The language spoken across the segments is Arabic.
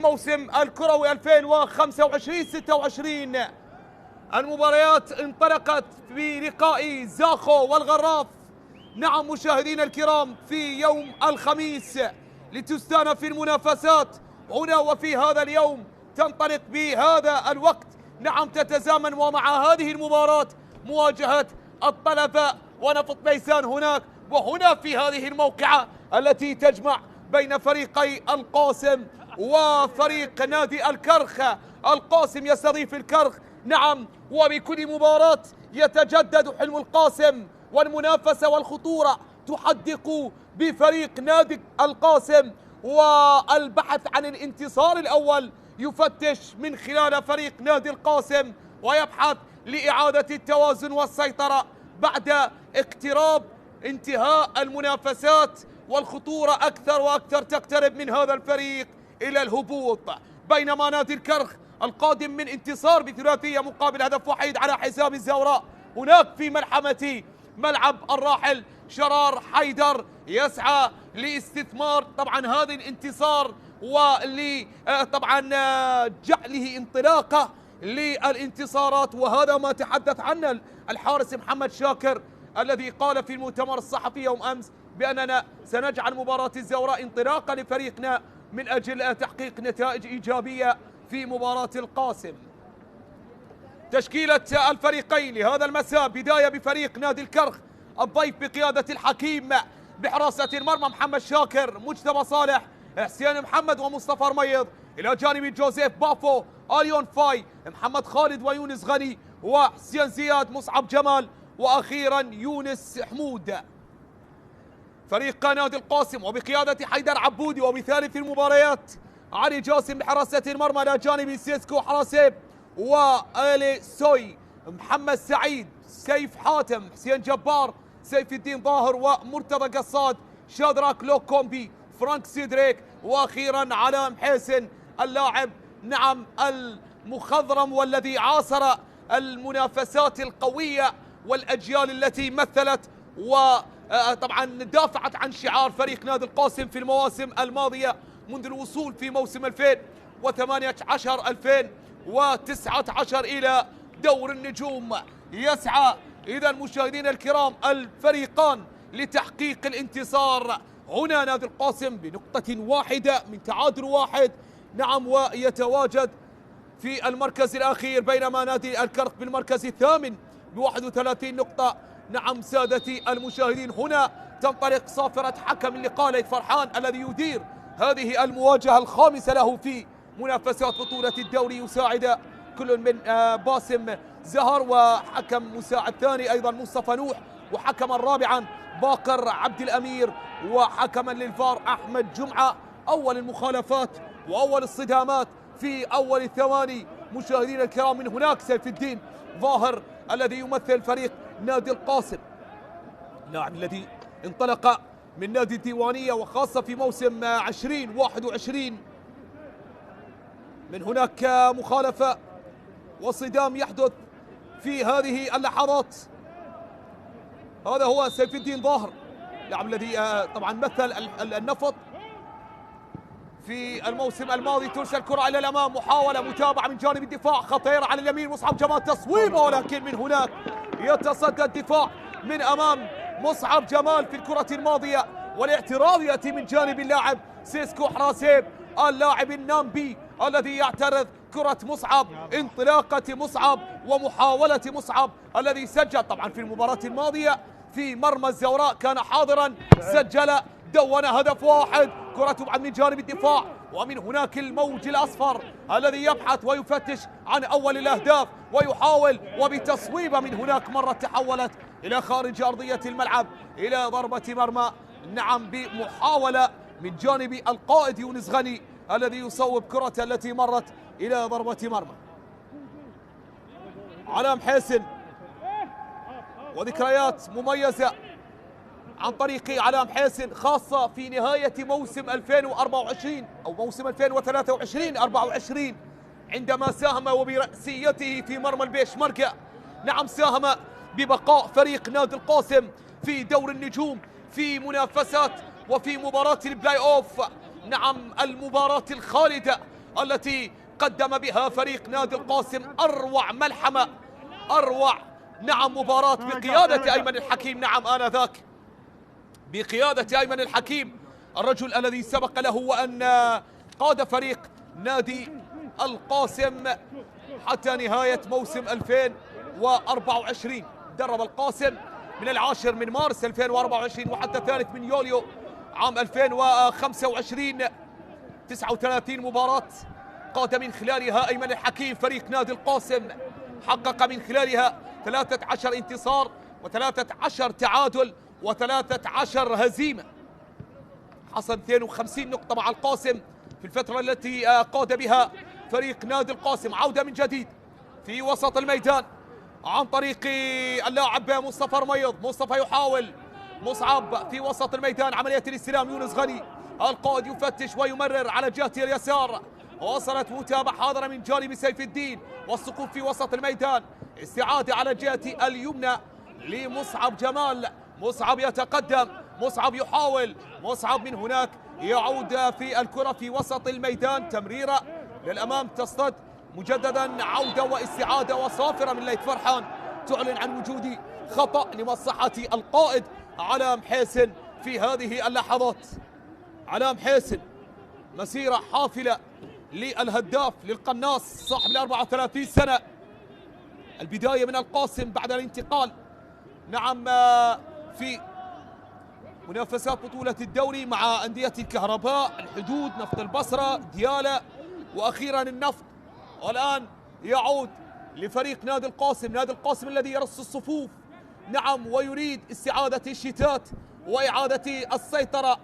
موسم الكروي 2025-26 المباريات انطلقت بلقاء زاخو والغراف. نعم مشاهدينا الكرام، في يوم الخميس لتستأنف المنافسات هنا، وفي هذا اليوم تنطلق بهذا الوقت. نعم تتزامن ومع هذه المباراة مواجهة الطلبة ونفط بيسان هناك، وهنا في هذه الموقعة التي تجمع بين فريقي القاسم وفريق نادي الكرخ. القاسم يستضيف الكرخ، نعم، وبكل مباراة يتجدد حلم القاسم والمنافسة والخطورة تحدق بفريق نادي القاسم، والبحث عن الانتصار الأول يفتش من خلال فريق نادي القاسم، ويبحث لإعادة التوازن والسيطرة بعد اقتراب انتهاء المنافسات، والخطورة أكثر وأكثر تقترب من هذا الفريق إلى الهبوط. بينما نادي الكرخ القادم من انتصار بثلاثية مقابل هدف وحيد على حساب الزوراء هناك في ملحمة ملعب الراحل شرار حيدر يسعى لاستثمار طبعا هذا الانتصار طبعا جعله انطلاقة للانتصارات. وهذا ما تحدث عنه الحارس محمد شاكر الذي قال في المؤتمر الصحفي يوم أمس بأننا سنجعل مباراة الزوراء انطلاقة لفريقنا من أجل تحقيق نتائج إيجابية في مباراة القاسم. تشكيلة الفريقين لهذا المساء: بداية بفريق نادي الكرخ الضيف بقيادة الحكيم، بحراسة المرمى محمد شاكر، مجتبى صالح، حسين محمد ومصطفى رميض، إلى جانب جوزيف بافو، آليون فاي، محمد خالد ويونس غني وحسين زياد، مصعب جمال، وأخيرا يونس حمود. فريق نادي القاسم وبقيادة حيدر عبودي وبثالث المباريات علي جاسم بحراسة المرمى، إلى جانب سيسكو حراسيب وآلي سوي، محمد سعيد، سيف حاتم، حسين جبار، سيف الدين ظاهر ومرتضى قصاد، شادراك لوكومبي، فرانك سيدريك، واخيرا علام حسن اللاعب نعم المخضرم والذي عاصر المنافسات القوية والأجيال التي مثلت وطبعا دافعت عن شعار فريق نادي القاسم في المواسم الماضية منذ الوصول في موسم 2018-2019 إلى دور النجوم. يسعى إذا مشاهدينا الكرام الفريقان لتحقيق الانتصار. هنا نادي القاسم بنقطة واحدة من تعادل واحد، نعم، ويتواجد في المركز الأخير، بينما نادي الكرخ بالمركز الثامن ب31 نقطة. نعم سادتي المشاهدين، هنا تنطلق صافرة حكم اللقاء ليث فرحان الذي يدير هذه المواجهة الخامسة له في منافسات بطولة الدوري، يساعد كل من باسم زهر، وحكم مساعد ثاني أيضا مصطفى نوح، وحكما رابعا باقر عبد الأمير، وحكما للفار أحمد جمعة. أول المخالفات وأول الصدامات في أول الثواني مشاهدينا الكرام. من هناك سيف الدين ظاهر الذي يمثل فريق نادي القاسم، اللاعب الذي انطلق من نادي الديوانية وخاصة في موسم 2021. من هناك مخالفة وصدام يحدث في هذه اللحظات. هذا هو سيف الدين ظاهر، اللاعب الذي طبعا مثل النفط في الموسم الماضي. ترسل الكرة إلى الأمام، محاولة متابعة من جانب الدفاع، خطيرة على اليمين، مصعب جمال تصويبه، ولكن من هناك يتصدى الدفاع من أمام مصعب جمال في الكرة الماضية، والاعتراض يأتي من جانب اللاعب سيسكو حراسيب، اللاعب النامبي الذي يعترض كرة مصعب، انطلاقة مصعب ومحاولة مصعب الذي سجل طبعا في المباراة الماضية في مرمى الزوراء، كان حاضرا، سجل دون هدف واحد. كرة تبعد من جانب الدفاع، ومن هناك الموج الأصفر الذي يبحث ويفتش عن أول الأهداف ويحاول، وبتصويبة من هناك مرة تحولت إلى خارج أرضية الملعب إلى ضربة مرمى. نعم بمحاولة من جانب القائد يونس غني الذي يصوب كرة التي مرت إلى ضربة مرمى. علام حسن وذكريات مميزة عن طريق علام حسن، خاصة في نهاية موسم 2024 أو موسم 2023-24 عندما ساهم وبرأسيته في مرمى البيشمركة. نعم ساهم ببقاء فريق نادي القاسم في دور النجوم في منافسات وفي مباراة البلاي أوف. نعم المباراة الخالدة التي قدم بها فريق نادي القاسم أروع ملحمة، أروع مباراة بقيادة أيمن الحكيم. آنذاك بقيادة أيمن الحكيم، الرجل الذي سبق له وأن قاد فريق نادي القاسم حتى نهاية موسم 2024. درب القاسم من 10 من مارس 2024 وحتى 3 من يوليو عام 2025. 39 مباراة قاد من خلالها أيمن الحكيم فريق نادي القاسم، حقق من خلالها 13 انتصار و13 تعادل و13 هزيمة، حصل 52 نقطة مع القاسم في الفترة التي قاد بها فريق نادي القاسم. عودة من جديد في وسط الميدان عن طريق اللاعب مصطفى رميض. مصطفى يحاول، مصعب في وسط الميدان، عملية الاستلام يونس غني، القائد يفتش ويمرر على جهة اليسار، وصلت متابعة حاضرة من جانب سيف الدين والسقوط في وسط الميدان، استعادة على الجهة اليمنى لمصعب جمال. مصعب يتقدم، مصعب يحاول، مصعب من هناك يعود في الكرة في وسط الميدان، تمريرة للأمام تصطد مجددا، عودة واستعادة وصافرة من ليث فرحان تعلن عن وجود خطأ لمصلحة القائد علام حيسن في هذه اللحظات. علام حيسن مسيرة حافلة للهداف للقناص صاحب 34 سنة، البداية من القاسم بعد الانتقال في منافسات بطولة الدوري مع أندية الكهرباء، الحدود، نفط البصرة، ديالى، وأخيرا النفط، والآن يعود لفريق نادي القاسم. نادي القاسم الذي يرص الصفوف ويريد استعادة الشتات وإعادة السيطرة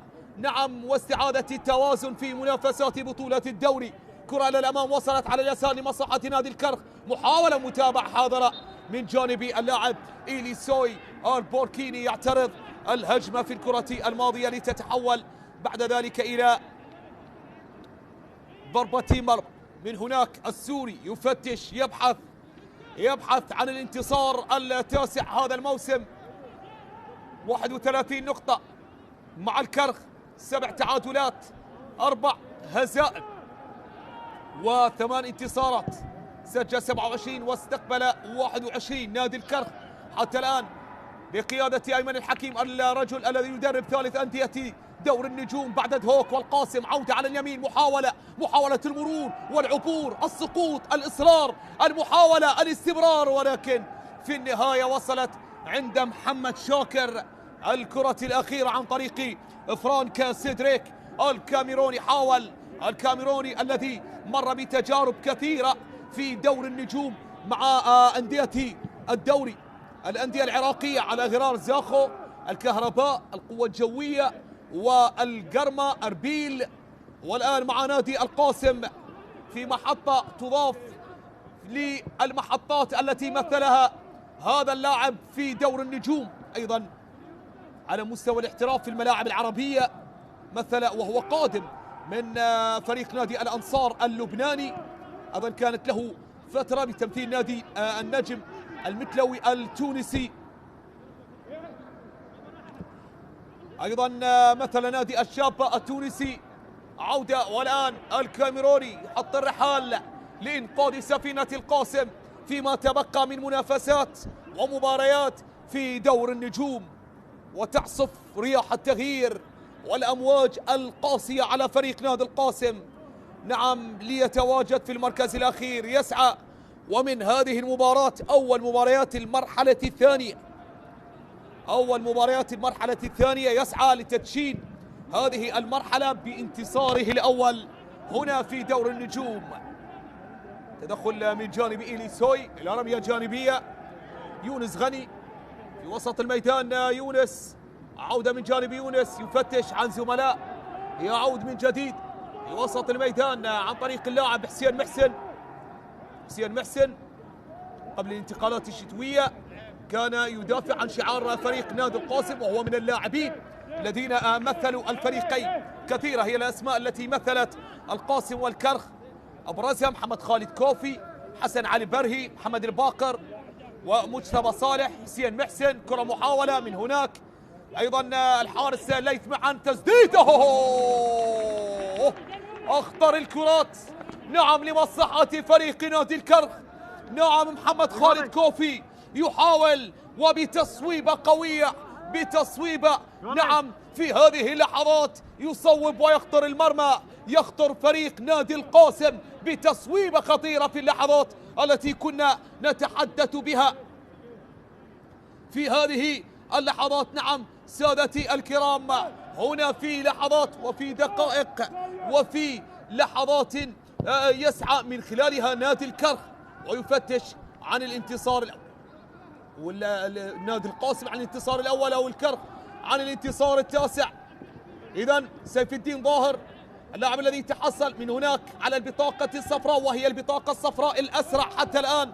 واستعادة التوازن في منافسات بطولة الدوري. كرة للأمام وصلت على اليسار لمصلحة نادي الكرخ، محاولة متابعة حاضرة من جانب اللاعب إليسوي البوركيني، يعترض الهجمة في الكرة الماضية لتتحول بعد ذلك إلى ضربة مرمى. من هناك السوري يفتش، يبحث عن الانتصار التاسع هذا الموسم. 31 نقطة مع الكرخ، 7 تعادلات، 4 هزائم و8 انتصارات، سجل 27 واستقبل 21. نادي الكرخ حتى الآن بقيادة أيمن الحكيم، الرجل الذي يدرب ثالث أندية دور النجوم بعد دهوك والقاسم. عودة على اليمين، محاولة المرور والعبور، السقوط، الإصرار، المحاولة، الاستمرار، ولكن في النهاية وصلت عند محمد شاكر الكرة الأخيرة عن طريق فرانك سيدريك الكاميروني. حاول الكاميروني الذي مر بتجارب كثيرة في دور النجوم مع أندية الدوري، الأندية العراقية على غرار زاخو، الكهرباء، القوة الجوية، والقرمة، أربيل، والآن مع نادي القاسم في محطة تضاف للمحطات التي مثلها هذا اللاعب في دور النجوم. أيضا على مستوى الاحتراف في الملاعب العربية مثل، وهو قادم من فريق نادي الأنصار اللبناني، أيضا كانت له فترة بتمثيل نادي النجم المتلوي التونسي، أيضا مثل نادي الشابة التونسي. عودة، والآن الكاميروني يحط الرحال لإنقاذ سفينة القاسم فيما تبقى من منافسات ومباريات في دور النجوم، وتعصف رياح التغيير والأمواج القاسية على فريق نادي القاسم ليتواجد في المركز الأخير، يسعى. ومن هذه المباراة أول مباريات المرحلة الثانية يسعى لتدشين هذه المرحلة بانتصاره الأول هنا في دور النجوم. تدخل من جانب إليسوي إلى رمية جانبية، يونس غني في وسط الميدان، يونس، عودة من جانب يونس، يفتش عن زملاء، يعود من جديد في وسط الميدان عن طريق اللاعب حسين محسن. قبل الانتقالات الشتوية كان يدافع عن شعار فريق نادي القاسم، وهو من اللاعبين الذين مثلوا الفريقين. كثيرة هي الأسماء التي مثلت القاسم والكرخ، أبرزها محمد خالد كوفي، حسن علي برهي، محمد الباقر، ومجتبى صالح، حسين محسن. كرة محاولة من هناك، أيضا الحارس ليث معا، تسديده، أخطر الكرات نعم لمصلحة فريق نادي الكرخ. نعم محمد خالد كوفي يحاول وبتصويبة قوية، بتصويبة نعم في هذه اللحظات يصوب ويخطر المرمى، يخطر فريق نادي القاسم بتصويبة خطيرة في اللحظات التي كنا نتحدث بها في هذه اللحظات. نعم سادتي الكرام، هنا في لحظات وفي دقائق وفي لحظات يسعى من خلالها نادي الكرخ ويفتش عن الانتصار الأول، والنادي القاسم عن الانتصار الأول أو الكرخ عن الانتصار التاسع. إذا سيف الدين ظاهر اللاعب الذي تحصل من هناك على البطاقة الصفراء، وهي البطاقة الصفراء الأسرع حتى الآن،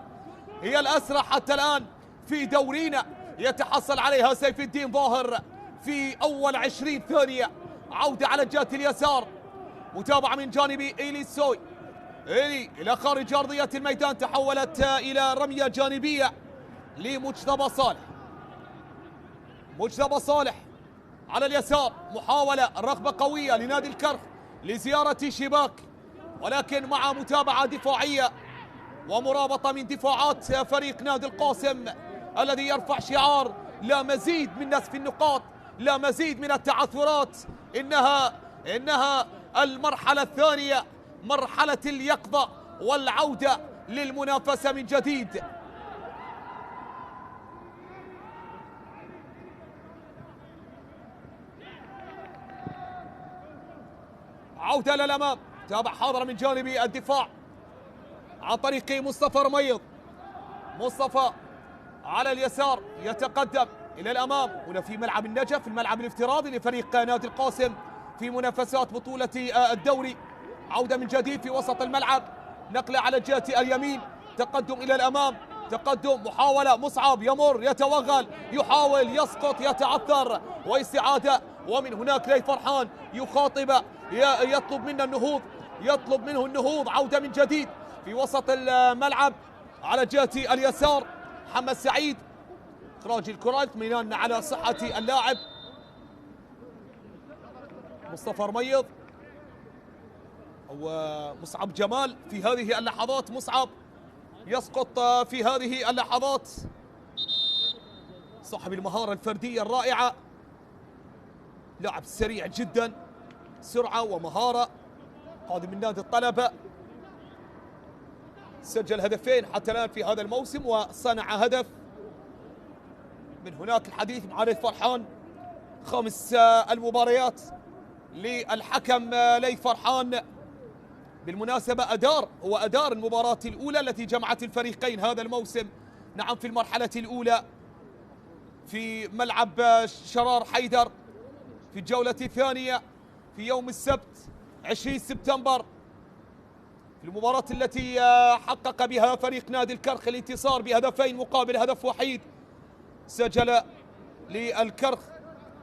هي الأسرع حتى الآن في دورينا، يتحصل عليها سيف الدين ظاهر في أول 20 ثانية. عودة على الجهة اليسار، متابعة من جانب إيلي السوي، إيلي إلى خارج أرضية الميدان، تحولت إلى رمية جانبية لمجتبى صالح. مجتبى صالح على اليسار، محاولة رغبة قوية لنادي الكرخ لزيارة شباك، ولكن مع متابعة دفاعية ومرابطة من دفاعات فريق نادي القاسم الذي يرفع شعار لا مزيد من نسف النقاط، لا مزيد من التعثرات. إنها المرحلة الثانية، مرحلة اليقظة والعودة للمنافسة من جديد. عودة للأمام، تابع حاضرة من جانب الدفاع عن طريق مصطفى رميض. مصطفى على اليسار يتقدم إلى الأمام هنا في ملعب النجف، الملعب الافتراضي لفريق نادي القاسم في منافسات بطولة الدوري. عودة من جديد في وسط الملعب، نقلة على الجهة اليمين، تقدم إلى الأمام، تقدم، محاولة، مصعب يمر، يتوغل، يحاول، يسقط، يتعثر، واستعادة، ومن هناك لي فرحان يخاطب، يطلب منا النهوض، يطلب منه النهوض. عودة من جديد في وسط الملعب على جهة اليسار، محمد سعيد، إخراج الكرة، اطمئنان على صحة اللاعب مصطفى رميض ومصعب جمال في هذه اللحظات. مصعب يسقط في هذه اللحظات، صاحب المهارة الفردية الرائعة، لاعب سريع جدا، سرعة ومهارة، قادم من نادي الطلبة، سجل هدفين حتى الآن في هذا الموسم وصنع هدف. من هناك الحديث مع ليث فرحان، خامس المباريات للحكم ليث فرحان. بالمناسبة هو أدار المباراة الأولى التي جمعت الفريقين هذا الموسم، نعم في المرحلة الأولى في ملعب شرار حيدر في الجولة الثانية في يوم السبت 20 سبتمبر، في المباراة التي حقق بها فريق نادي الكرخ الانتصار بهدفين مقابل هدف وحيد. سجل للكرخ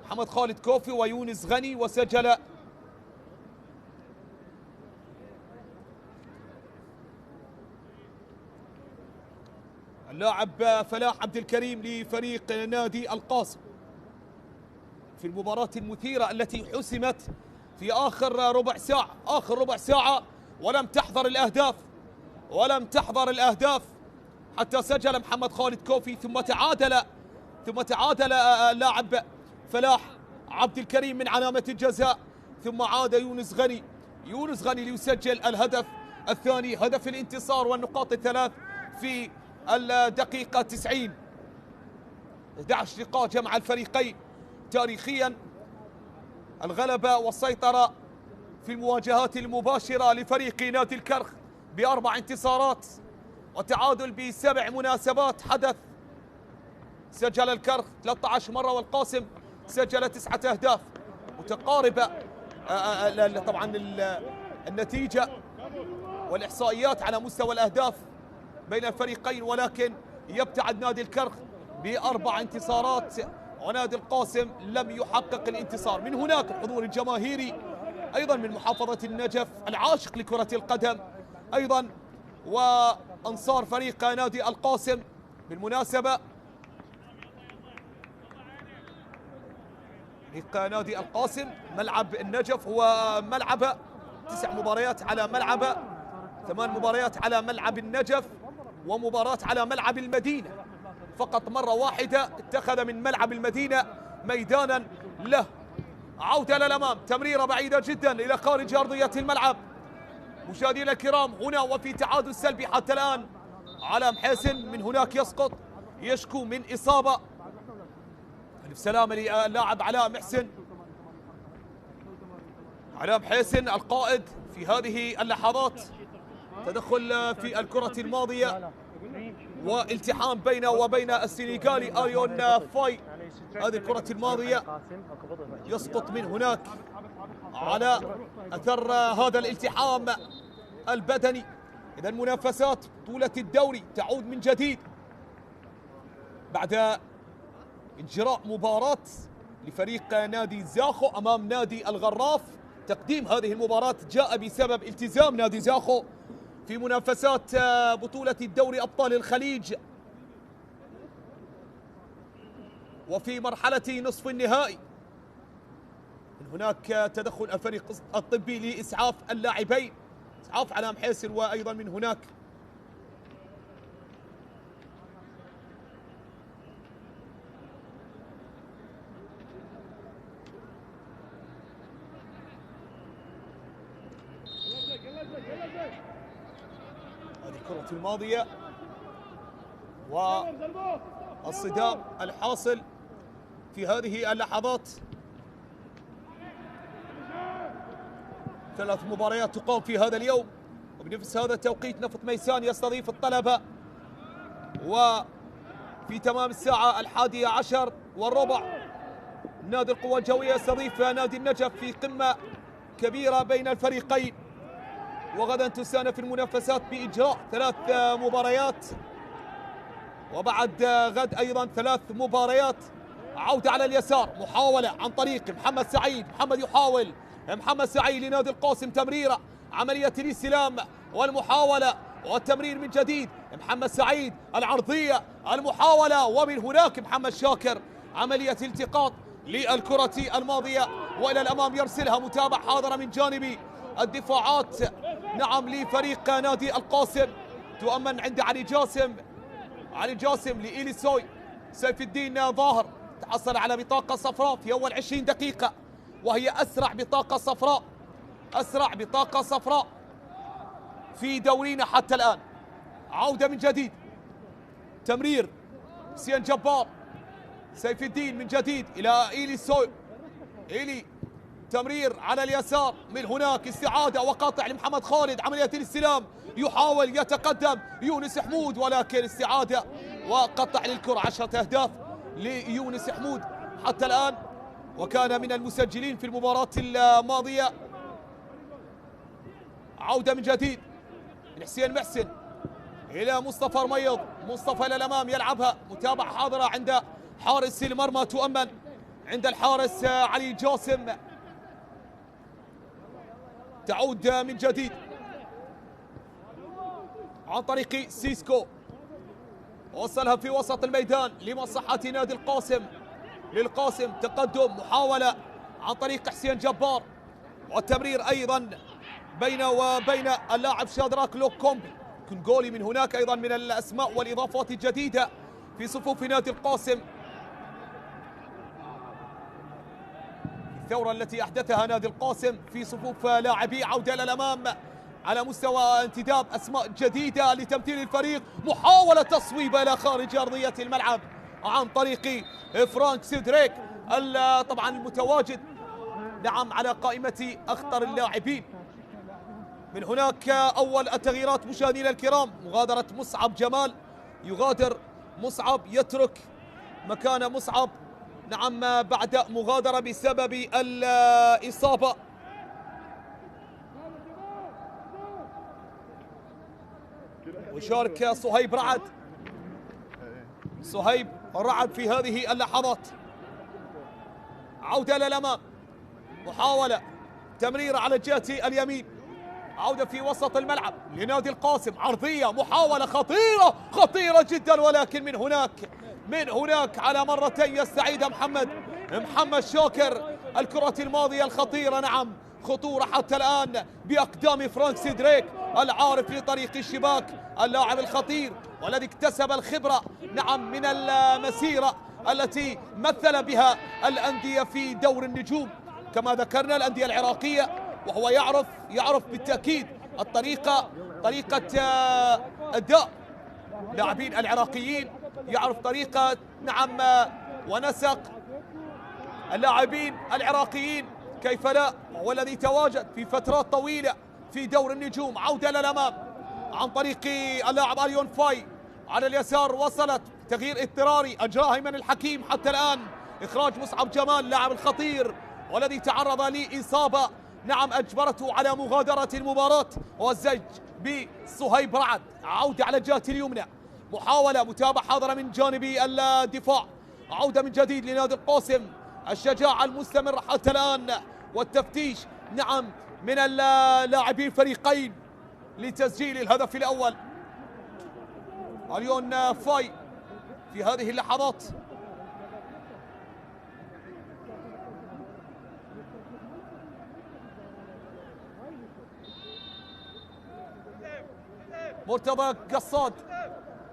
محمد خالد كوفي ويونس غني، وسجل اللاعب فلاح عبد الكريم لفريق نادي القاسم في المباراة المثيرة التي حسمت في آخر ربع ساعة ولم تحضر الأهداف حتى سجل محمد خالد كوفي، ثم تعادل اللاعب فلاح عبد الكريم من علامة الجزاء، ثم عاد يونس غني ليسجل الهدف الثاني، هدف الانتصار والنقاط الثلاث في الدقيقة 90. 11 لقاء جمع الفريقين تاريخيا، الغلبة والسيطرة في المواجهات المباشرة لفريق نادي الكرخ ب4 انتصارات، وتعادل ب7 مناسبات حدث. سجل الكرخ 13 مرة والقاسم سجل 9 أهداف متقاربة. طبعا النتيجة والإحصائيات على مستوى الأهداف بين الفريقين، ولكن يبتعد نادي الكرخ ب4 انتصارات ونادي القاسم لم يحقق الانتصار. من هناك الحضور الجماهيري أيضا من محافظة النجف العاشق لكرة القدم أيضا، وأنصار فريق نادي القاسم. بالمناسبة فريق نادي القاسم ملعب النجف هو ملعب 9 مباريات على ملعب 8 مباريات على ملعب النجف ومباراة على ملعب المدينة. فقط مرة واحدة اتخذ من ملعب المدينة ميدانا له. عودة للأمام، تمريرة بعيدة جدا إلى خارج أرضية الملعب. مشاهدينا الكرام، هنا وفي تعادل سلبي حتى الآن. علام حسن من هناك يسقط، يشكو من إصابة. ألف سلامة للاعب علاء محسن. علام حسن القائد في هذه اللحظات. تدخل في الكرة الماضية والتحام بينه وبين السنغالي أريون فاي. هذه الكرة الماضية يسقط من هناك على أثر هذا الالتحام البدني. إذا منافسات بطولة الدوري تعود من جديد بعد إجراء مباراة لفريق نادي زاخو أمام نادي الغراف. تقديم هذه المباراة جاء بسبب التزام نادي زاخو في منافسات بطولة الدوري أبطال الخليج وفي مرحلة نصف النهائي. من هناك تدخل الفريق الطبي لإسعاف اللاعبين، إسعاف علام حسن، وأيضا من هناك هذه الكرة الماضية والصدام الحاصل في هذه اللحظات. 3 مباريات تقام في هذا اليوم، وبنفس هذا التوقيت نفط ميسان يستضيف الطلبة، وفي تمام الساعة 11:15 نادي القوى الجوية يستضيف نادي النجف في قمة كبيرة بين الفريقين. وغدا تستأنف المنافسات بإجراء 3 مباريات، وبعد غد أيضا 3 مباريات. عودة على اليسار، محاولة عن طريق محمد سعيد. محمد يحاول، محمد سعيد لنادي القاسم، تمريرة، عملية الاستلام والمحاولة والتمرير من جديد. محمد سعيد العرضية، المحاولة، ومن هناك محمد شاكر عملية التقاط للكرة الماضية وإلى الأمام يرسلها. متابع حاضرة من جانب الدفاعات نعم لفريق نادي القاسم. تؤمن عند علي جاسم، علي جاسم لإيليسوي. سيف الدين ظاهر تحصل على بطاقة صفراء في أول 20 دقيقة، وهي أسرع بطاقة صفراء، أسرع بطاقة صفراء في دورينا حتى الآن. عودة من جديد، تمرير سيان جبار، سيف الدين من جديد إلى إيليسوي. إيلي تمرير على اليسار، من هناك استعادة وقاطع لمحمد خالد، عملية الاستلام، يحاول يتقدم يونس حمود، ولكن استعادة وقطع للكرة. 10 أهداف ليونس حمود حتى الآن، وكان من المسجلين في المباراة الماضية. عودة من جديد من حسين محسن إلى مصطفى رميض. مصطفى إلى الأمام يلعبها، متابعة حاضرة عند حارس المرمى، تؤمن عند الحارس علي جاسم. تعود من جديد عن طريق سيسكو، وصلها في وسط الميدان لمصلحة نادي القاسم. للقاسم تقدم، محاولة عن طريق حسين جبار، والتمرير أيضا بينه وبين اللاعب شادراك لوكومبي كونغولي. من هناك أيضا من الأسماء والإضافات الجديدة في صفوف نادي القاسم. الثورة التي أحدثها نادي القاسم في صفوف لاعبي. عودة إلى الأمام على مستوى انتداب أسماء جديدة لتمثيل الفريق. محاولة تصويبة إلى خارج أرضية الملعب عن طريق فرانك سيدريك، طبعا المتواجد نعم على قائمة أخطر اللاعبين. من هناك أول التغييرات مشاهدينا الكرام، مغادرة مصعب جمال. يغادر مصعب، يترك مكان مصعب نعم بعد مغادرة بسبب الإصابة. ويشارك صهيب رعد، صهيب رعد في هذه اللحظات. عودة للأمام، محاولة تمرير على الجهة اليمين. عودة في وسط الملعب لنادي القاسم، عرضية، محاولة خطيرة خطيرة جدا، ولكن من هناك على مرتين يستعيد محمد شاكر الكرة الماضية الخطيرة نعم خطورة حتى الآن بأقدام فرانك سيدريك العارف لطريق الشباك، اللاعب الخطير والذي اكتسب الخبرة نعم من المسيرة التي مثل بها الأندية في دور النجوم كما ذكرنا الأندية العراقية، وهو يعرف بالتأكيد طريقة أداء لاعبين العراقيين، يعرف طريقة نعم ونسق اللاعبين العراقيين، كيف لا، هو الذي تواجد في فترات طويلة في دور النجوم. عودة للأمام عن طريق اللاعب اليون فاي على اليسار، وصلت تغيير اضطراري أجراه أيمن الحكيم حتى الآن، إخراج مصعب جمال اللاعب الخطير والذي تعرض لإصابة نعم أجبرته على مغادرة المباراة، والزج بصهيب رعد. عودة على الجهة اليمنى، محاولة متابعة حاضرة من جانب الدفاع، عودة من جديد لنادي القاسم، الشجاعة المستمرة حتى الآن والتفتيش نعم من اللاعبين الفريقين لتسجيل الهدف الأول. اليون فاي في هذه اللحظات مرتضى قصاد،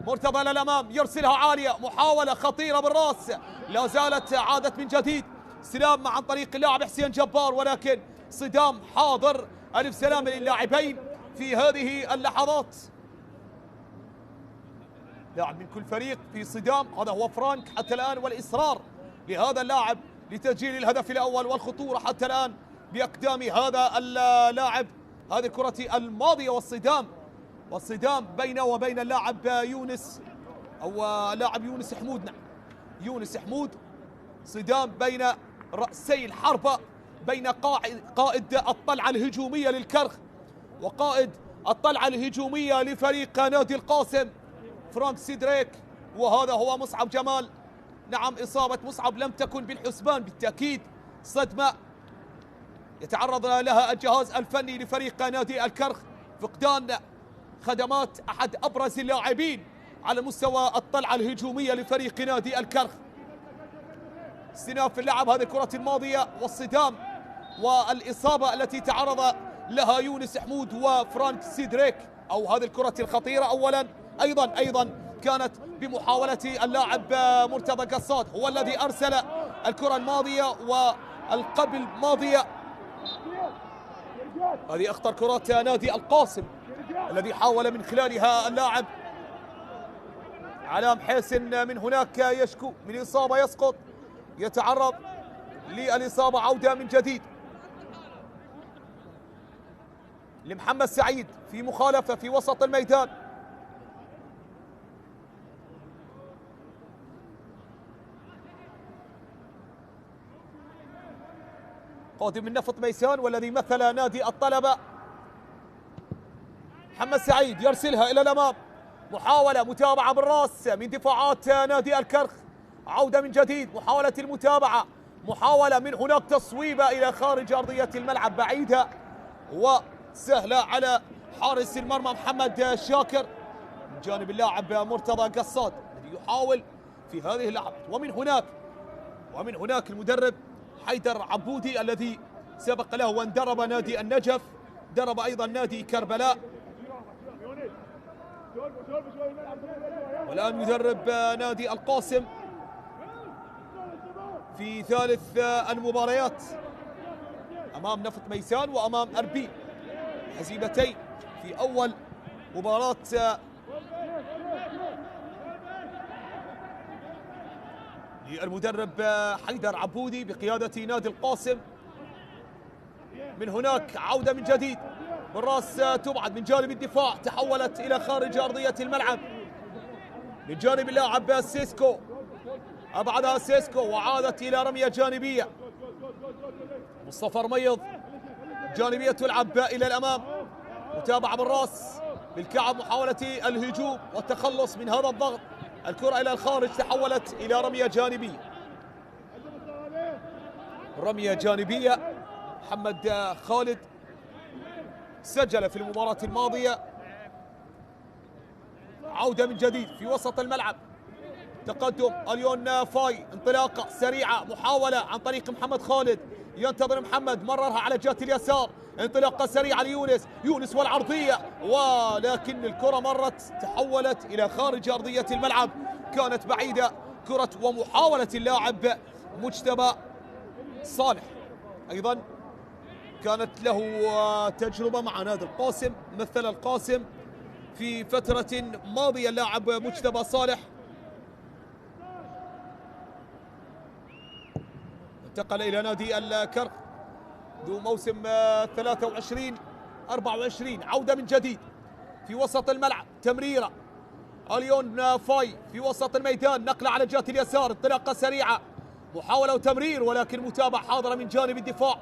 مرتضى للأمام يرسلها عالية، محاولة خطيرة بالراس، لا زالت عادت من جديد استلام عن طريق اللاعب حسين جبار، ولكن صدام حاضر، ألف سلامة للاعبين في هذه اللحظات، لاعب من كل فريق في صدام، هذا هو فرانك حتى الآن، والإصرار لهذا اللاعب لتسجيل الهدف الأول، والخطورة حتى الآن بأقدام هذا اللاعب، هذه الكرة الماضية، والصدام بينه وبين اللاعب يونس أو لاعب يونس حمود، نعم يونس حمود، صدام بين رأسي الحربة، بين قائد الطلعة الهجومية للكرخ وقائد الطلعة الهجومية لفريق نادي القاسم فرانك سيدريك، وهذا هو مصعب جمال. نعم إصابة مصعب لم تكن بالحسبان بالتأكيد، صدمة يتعرض لها الجهاز الفني لفريق نادي الكرخ، فقدان خدمات أحد أبرز اللاعبين على مستوى الطلعة الهجومية لفريق نادي الكرخ. استئناف اللعب، هذه الكرة الماضية والصدام والإصابة التي تعرض لها يونس حمود وفرانك سيدريك، أو هذه الكرة الخطيرة أولا أيضا كانت بمحاولة اللاعب مرتضى قصاد، هو الذي أرسل الكرة الماضية والقبل ماضية. هذه أخطر كرات نادي القاسم الذي حاول من خلالها اللاعب علام حسن من هناك يشكو من إصابة، يسقط، يتعرض للإصابة. عودة من جديد لمحمد سعيد في مخالفة في وسط الميدان، قادم من نفط ميسان والذي مثل نادي الطلبة. محمد سعيد يرسلها إلى الأمام، محاولة متابعة بالراس من دفاعات نادي الكرخ، عودة من جديد، محاولة المتابعة، محاولة من هناك تصويبة إلى خارج أرضية الملعب بعيدة وسهلة على حارس المرمى محمد شاكر من جانب اللاعب مرتضى قصاد الذي يحاول في هذه اللحظة. ومن هناك المدرب حيدر عبودي الذي سبق له وان درب نادي النجف، درب أيضا نادي كربلاء، والآن يدرب نادي القاسم في ثالث المباريات أمام نفط ميسان وأمام أربيل، هزيمتين في أول مباراة للمدرب حيدر عبودي بقيادة نادي القاسم. من هناك عودة من جديد بالراس، تبعد من جانب الدفاع، تحولت إلى خارج أرضية الملعب من جانب اللاعب سيسكو، أبعدها سيسكو وعادت إلى رمية جانبية. مصطفى رميض جانبية تلعب إلى الأمام، متابعة بالراس بالكعب، محاولة الهجوم والتخلص من هذا الضغط، الكرة إلى الخارج تحولت إلى رمية جانبية. رمية جانبية، محمد خالد سجل في المباراة الماضية. عودة من جديد في وسط الملعب، تقدم اليون فاي، انطلاقة سريعة، محاولة عن طريق محمد خالد ينتظر محمد، مررها على جهة اليسار، انطلاقة سريعة ليونس، يونس والعرضية، ولكن الكرة مرت تحولت إلى خارج أرضية الملعب، كانت بعيدة كرة. ومحاولة اللاعب مجتبى صالح أيضا كانت له تجربة مع نادي القاسم، مثل القاسم في فترة ماضية اللاعب مجتبى صالح. انتقل إلى نادي الكرخ ذو موسم 23-24. عودة من جديد في وسط الملعب، تمريرة اليون فاي في وسط الميدان، نقلة على جهة اليسار، انطلاقة سريعة، محاولة وتمرير، ولكن متابعة حاضرة من جانب الدفاع.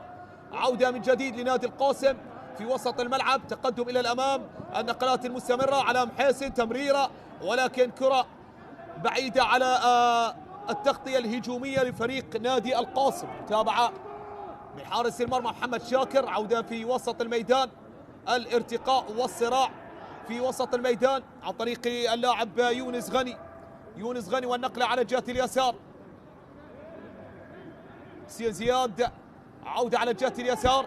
عودة من جديد لنادي القاسم في وسط الملعب، تقدم إلى الأمام، النقلات المستمرة، علام حسين تمريرة، ولكن كرة بعيدة على التغطية الهجومية لفريق نادي القاسم. متابعة من حارس المرمى محمد شاكر، عودة في وسط الميدان، الارتقاء والصراع في وسط الميدان عن طريق اللاعب يونس غني. يونس غني والنقلة على جهة اليسار، حسين زياد، عودة على جهة اليسار،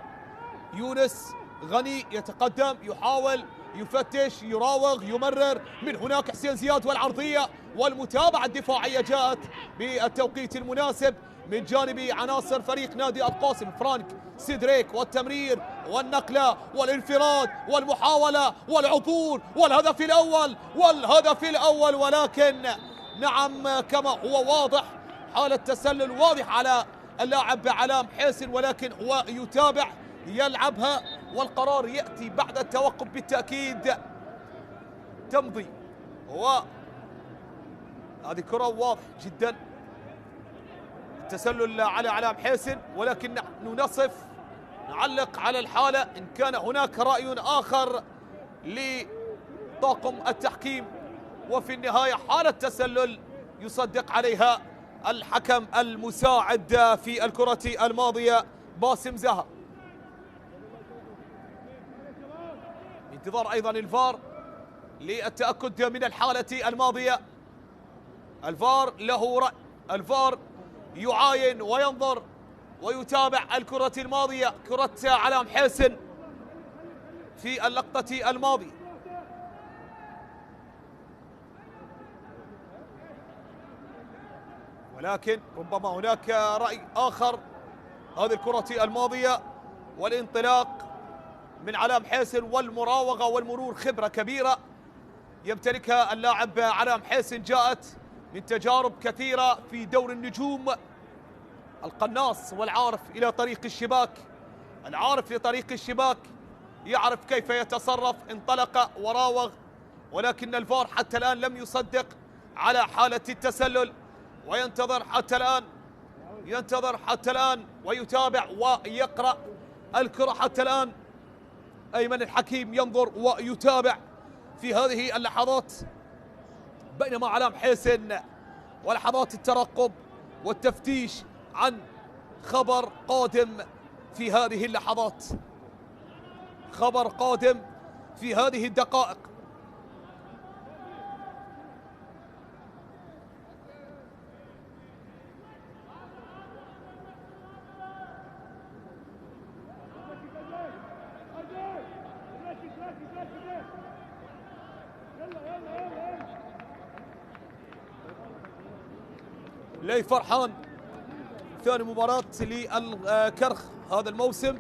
يونس غني يتقدم، يحاول، يفتش، يراوغ، يمرر، من هناك حسين زياد والعرضية، والمتابعة الدفاعية جاءت بالتوقيت المناسب من جانب عناصر فريق نادي القاسم. فرانك سيدريك والتمرير والنقلة والانفراد والمحاولة والعبور والهدف الأول ولكن نعم كما هو واضح حالة تسلل واضح على اللاعب علام حسين، ولكن هو يتابع يلعبها والقرار يأتي بعد التوقف بالتأكيد. تمضي هذه كرة واضح جدا التسلل على علام حسين، ولكن نحن نعلق على الحالة إن كان هناك رأي آخر لطاقم التحكيم، وفي النهاية حالة تسلل يصدق عليها الحكم المساعد في الكرة الماضية باسم زهر. انتظار أيضا الفار للتأكد من الحالة الماضية. الفار له رأي، الفار يعاين وينظر ويتابع الكرة الماضية، كرة علام حسين في اللقطة الماضية. ولكن ربما هناك رأي آخر. هذه الكرة الماضية والانطلاق من علام حسين والمراوغة والمرور، خبرة كبيرة يمتلكها اللاعب علام حسين، جاءت من تجارب كثيرة في دور النجوم، القناص والعارف إلى طريق الشباك، العارف لطريق الشباك، يعرف كيف يتصرف، انطلق وراوغ، ولكن الفار حتى الآن لم يصدق على حالة التسلل، وينتظر حتى الآن ويتابع ويقرأ الكرة حتى الآن. أيمن الحكيم ينظر ويتابع في هذه اللحظات، بينما علام حسين ولحظات الترقب والتفتيش عن خبر قادم في هذه اللحظات، خبر قادم في هذه الدقائق. لي فرحان ثاني مباراة للكرخ هذا الموسم،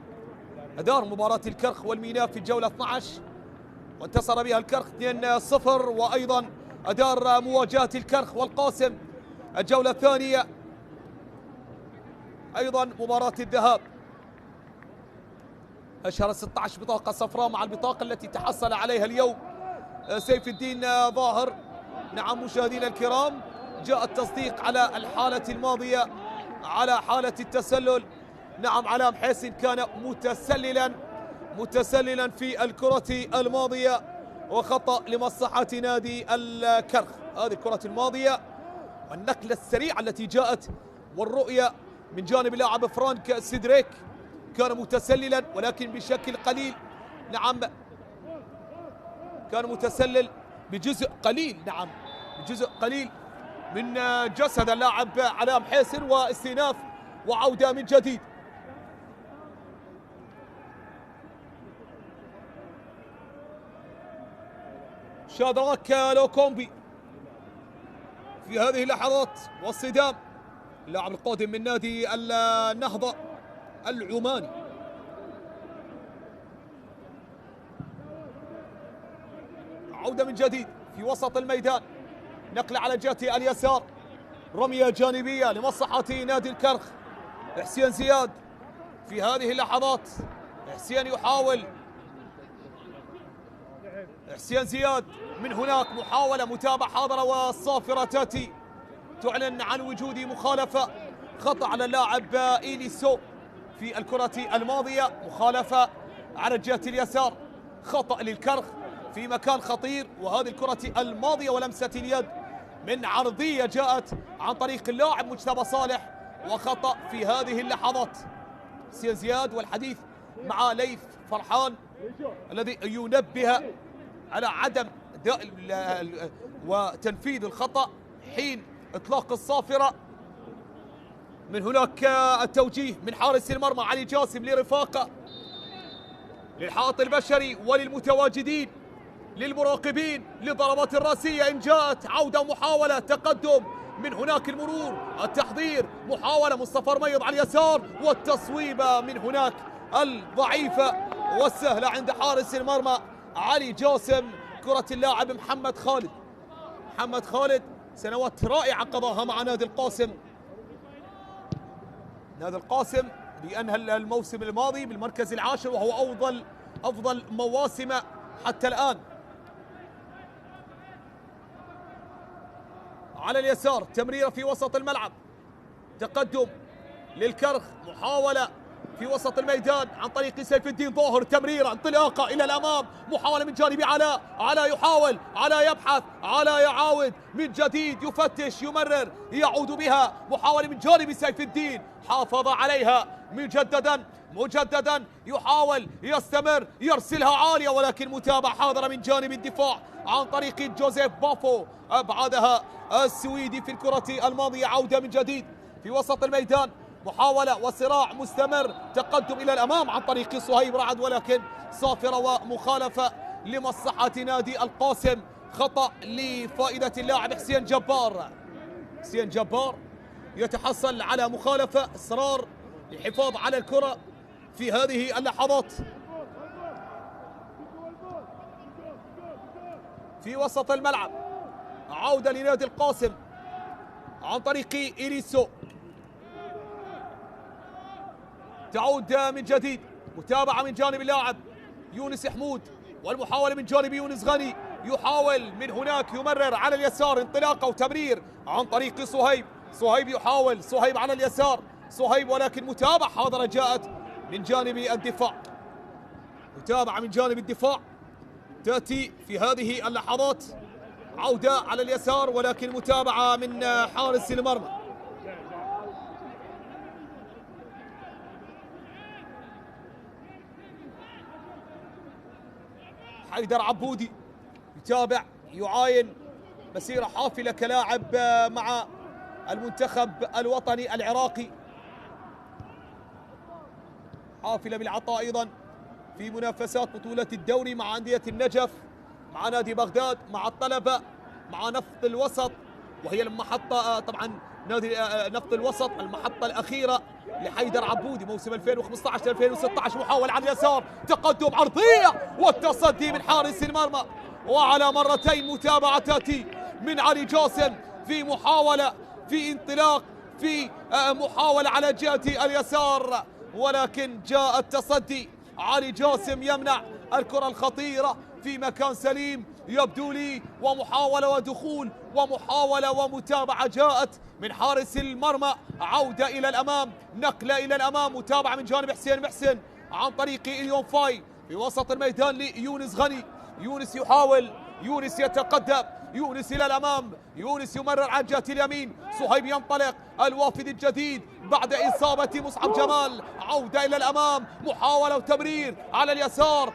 أدار مباراة الكرخ والميناء في الجولة 12 وانتصر بها الكرخ 2-0، وأيضا أدار مواجهة الكرخ والقاسم الجولة الثانية، أيضا مباراة الذهاب أشهر 16 بطاقة صفراء مع البطاقة التي تحصل عليها اليوم سيف الدين ظاهر. نعم مشاهدينا الكرام، جاء التصديق على الحالة الماضية، على حالة التسلل. نعم علام حسين كان متسللا في الكرة الماضية، وخطأ لمصلحة نادي الكرخ. هذه الكرة الماضية والنقلة السريعة التي جاءت والرؤية من جانب اللاعب فرانك سيدريك، كان متسللا ولكن بشكل قليل. نعم كان متسلل بجزء قليل، نعم بجزء قليل من جسد اللاعب علام حسين، واستئناف وعودة من جديد. شادراك لوكومبي في هذه اللحظات والصدام، اللاعب القادم من نادي النهضة العماني. عودة من جديد في وسط الميدان، نقلة على جهة اليسار، رمية جانبية لمصلحة نادي الكرخ. حسين زياد في هذه اللحظات، حسين يحاول، حسين زياد من هناك محاولة متابعة حاضرة والصافرة تأتي تعلن عن وجود مخالفة، خطأ على اللاعب إيليسو في الكرة الماضية، مخالفة على جهة اليسار، خطأ للكرخ في مكان خطير، وهذه الكرة الماضية ولمسة اليد من عرضية جاءت عن طريق اللاعب مجتبى صالح، وخطأ في هذه اللحظات. حسين زياد والحديث مع ليث فرحان الذي ينبه على عدم وتنفيذ الخطأ حين إطلاق الصافرة. من هناك التوجيه من حارس المرمى علي جاسم لرفاقة، للحائط البشري وللمتواجدين للمراقبين لضربات الراسية إن جاءت، عودة ومحاولة تقدم من هناك، المرور، التحضير، محاولة مصطفى رميض على اليسار، والتصويبة من هناك الضعيفة والسهلة عند حارس المرمى علي جاسم. كرة اللاعب محمد خالد، محمد خالد سنوات رائعة قضاها مع نادي القاسم، نادي القاسم بأنهى الموسم الماضي بالمركز العاشر، وهو أفضل مواسمه حتى الآن. على اليسار تمريرة في وسط الملعب، تقدم للكرخ، محاولة في وسط الميدان عن طريق سيف الدين ظاهر، تمريرة، انطلاقة إلى الأمام، محاولة من جانب علاء يحاول، علاء يبحث، علاء يعاود من جديد، يفتش، يمرر، يعود بها، محاولة من جانب سيف الدين، حافظ عليها مجددا يحاول، يستمر، يرسلها عالية، ولكن متابعة حاضرة من جانب الدفاع عن طريق جوزيف بافو، أبعدها السويدي في الكرة الماضية. عودة من جديد في وسط الميدان، محاولة وصراع مستمر، تقدم إلى الأمام عن طريق صهيب رعد، ولكن صافرة ومخالفة لمصلحة نادي القاسم، خطأ لفائدة اللاعب حسين جبار. حسين جبار يتحصل على مخالفة، إصرار للحفاظ على الكرة في هذه اللحظات. في وسط الملعب عودة لنادي القاسم عن طريق إيريسو، تعود من جديد، متابعة من جانب اللاعب يونس حمود، والمحاولة من جانب يونس غني، يحاول من هناك، يمرر على اليسار، انطلاقة وتمرير عن طريق صهيب يحاول، صهيب على اليسار، صهيب، ولكن متابعة حاضرة جاءت من جانب الدفاع، متابعة من جانب الدفاع تأتي في هذه اللحظات. عودة على اليسار، ولكن متابعة من حارس المرمى. حيدر عبودي يتابع، يعاين مسيرة حافلة كلاعب مع المنتخب الوطني العراقي، حافلة بالعطاء أيضا في منافسات بطولة الدوري مع أندية النجف، مع نادي بغداد، مع الطلبة، مع نفط الوسط، وهي المحطة طبعا نادي نفط الوسط المحطة الأخيرة لحيدر عبودي موسم 2015-2016. محاولة على اليسار، تقدم، عرضية، والتصدي من حارس المرمى، وعلى مرتين متابعة تأتي من علي جاسم في محاولة، في انطلاق، في محاولة على جهة اليسار، ولكن جاء التصدي. علي جاسم يمنع الكرة الخطيرة في مكان سليم يبدو لي، ومحاولة ودخول ومحاولة ومتابعة جاءت من حارس المرمى. عودة إلى الأمام، نقلة إلى الأمام، متابعة من جانب حسين محسن عن طريق إليون فاي في وسط الميدان ليونس غني. يونس يحاول، يونس يتقدم، يونس إلى الأمام، يونس يمرر على جهة اليمين، صهيب ينطلق، الوافد الجديد بعد إصابة مصعب جمال. عودة إلى الأمام، محاولة وتمرير على اليسار،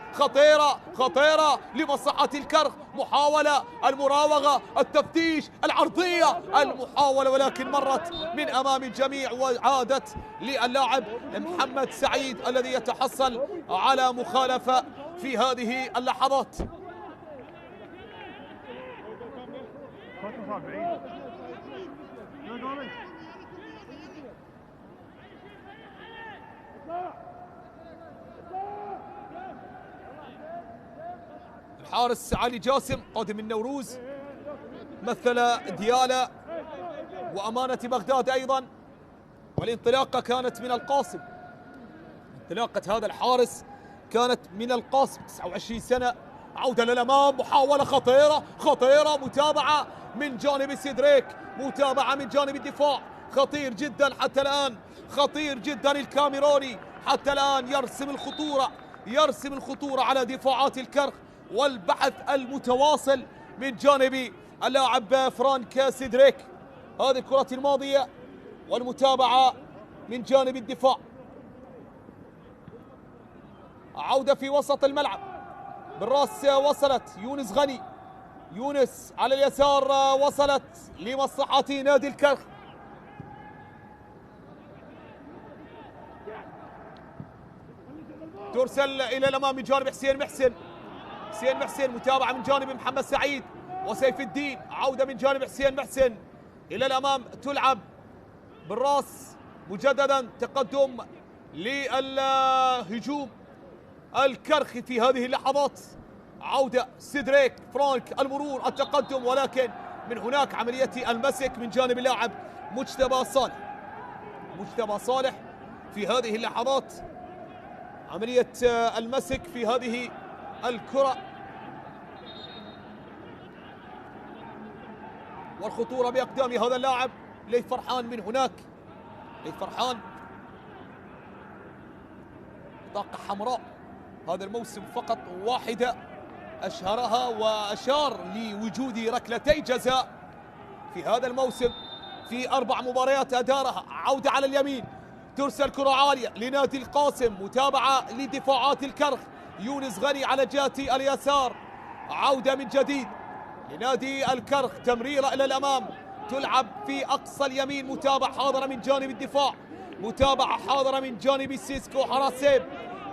خطيرة لمصلحة الكرخ، محاولة، المراوغة، التفتيش، العرضية، المحاولة، ولكن مرت من أمام الجميع وعادت للاعب محمد سعيد الذي يتحصل على مخالفة في هذه اللحظات. الحارس علي جاسم قادم من نوروز، مثل ديالا وأمانة بغداد أيضا، والانطلاقة كانت من القاسم. انطلاقة هذا الحارس كانت من القاسم، 29 سنة. عودة للأمام، محاولة خطيرة، متابعة من جانب سيدريك، متابعة من جانب الدفاع، خطير جدا حتى الآن، خطير جدا الكاميروني حتى الآن، يرسم الخطورة على دفاعات الكرخ، والبحث المتواصل من جانب اللاعب فرانك سيدريك. هذه الكرة الماضية والمتابعة من جانب الدفاع. عودة في وسط الملعب، بالراس وصلت يونس غني، يونس على اليسار وصلت لمصلحة نادي الكرخ. ترسل إلى الأمام من جانب حسين محسن، متابعة من جانب محمد سعيد وسيف الدين. عودة من جانب حسين محسن إلى الأمام، تلعب بالراس مجددا، تقدم للهجوم الكرخ في هذه اللحظات. عودة سيدريك، فرانك، المرور، التقدم، ولكن من هناك عملية المسك من جانب اللاعب مجتبى صالح في هذه اللحظات، عملية المسك في هذه الكرة، والخطورة بأقدام هذا اللاعب ليث فرحان من هناك. ليث فرحان بطاقة حمراء هذا الموسم فقط واحدة أشهرها، وأشار لوجود ركلتي جزاء في هذا الموسم في 4 مباريات أدارها. عودة على اليمين، ترسل كرة عالية لنادي القاسم، متابعة لدفاعات الكرخ، يونس غني على جهة اليسار. عودة من جديد لنادي الكرخ، تمريرة إلى الأمام، تلعب في أقصى اليمين، متابعة حاضرة من جانب الدفاع، متابعة حاضرة من جانب سيسكو حراسيب،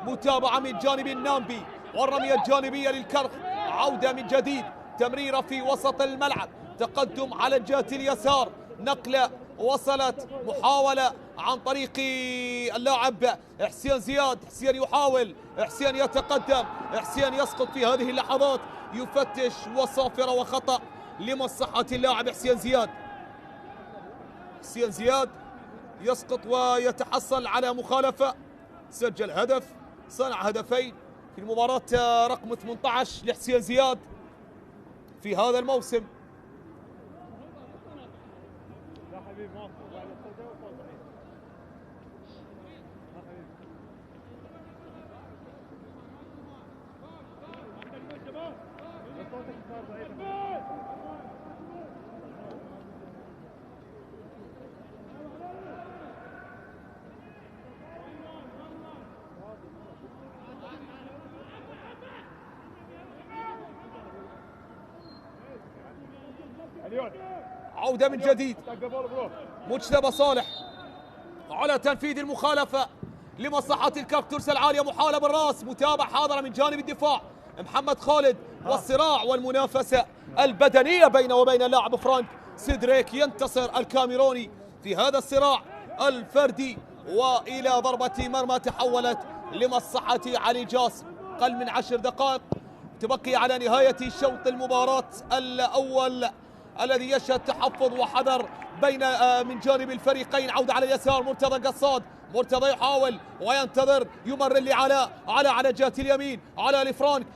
متابعة من جانب النامبي، والرمية الجانبية للكرخ. عودة من جديد، تمريرة في وسط الملعب، تقدم على الجهة اليسار، نقلة وصلت، محاولة عن طريق اللاعب حسين زياد. حسين يحاول، حسين يتقدم، حسين يسقط في هذه اللحظات، يفتش وصافرة وخطأ لمصلحة اللاعب حسين زياد يسقط ويتحصل على مخالفة. سجل هدف، صنع هدفين في المباراة رقم 18 لحسين زياد في هذا الموسم. عودة من جديد، مجتبى صالح على تنفيذ المخالفة لمصلحة الكرخ، ترسل عالية، محاولة بالراس، متابعة حاضرة من جانب الدفاع محمد خالد، والصراع والمنافسة البدنية بينه وبين اللاعب فرانك سيدريك. ينتصر الكاميروني في هذا الصراع الفردي، وإلى ضربة مرمى تحولت لمصلحة علي جاسم. أقل من 10 دقائق تبقي على نهاية شوط المباراة الأول الذي يشهد تحفظ وحذر بين من جانب الفريقين. عودة على اليسار، مرتضى قصاد، مرتضى يحاول وينتظر، يمرر لعلاء، على جهة اليمين،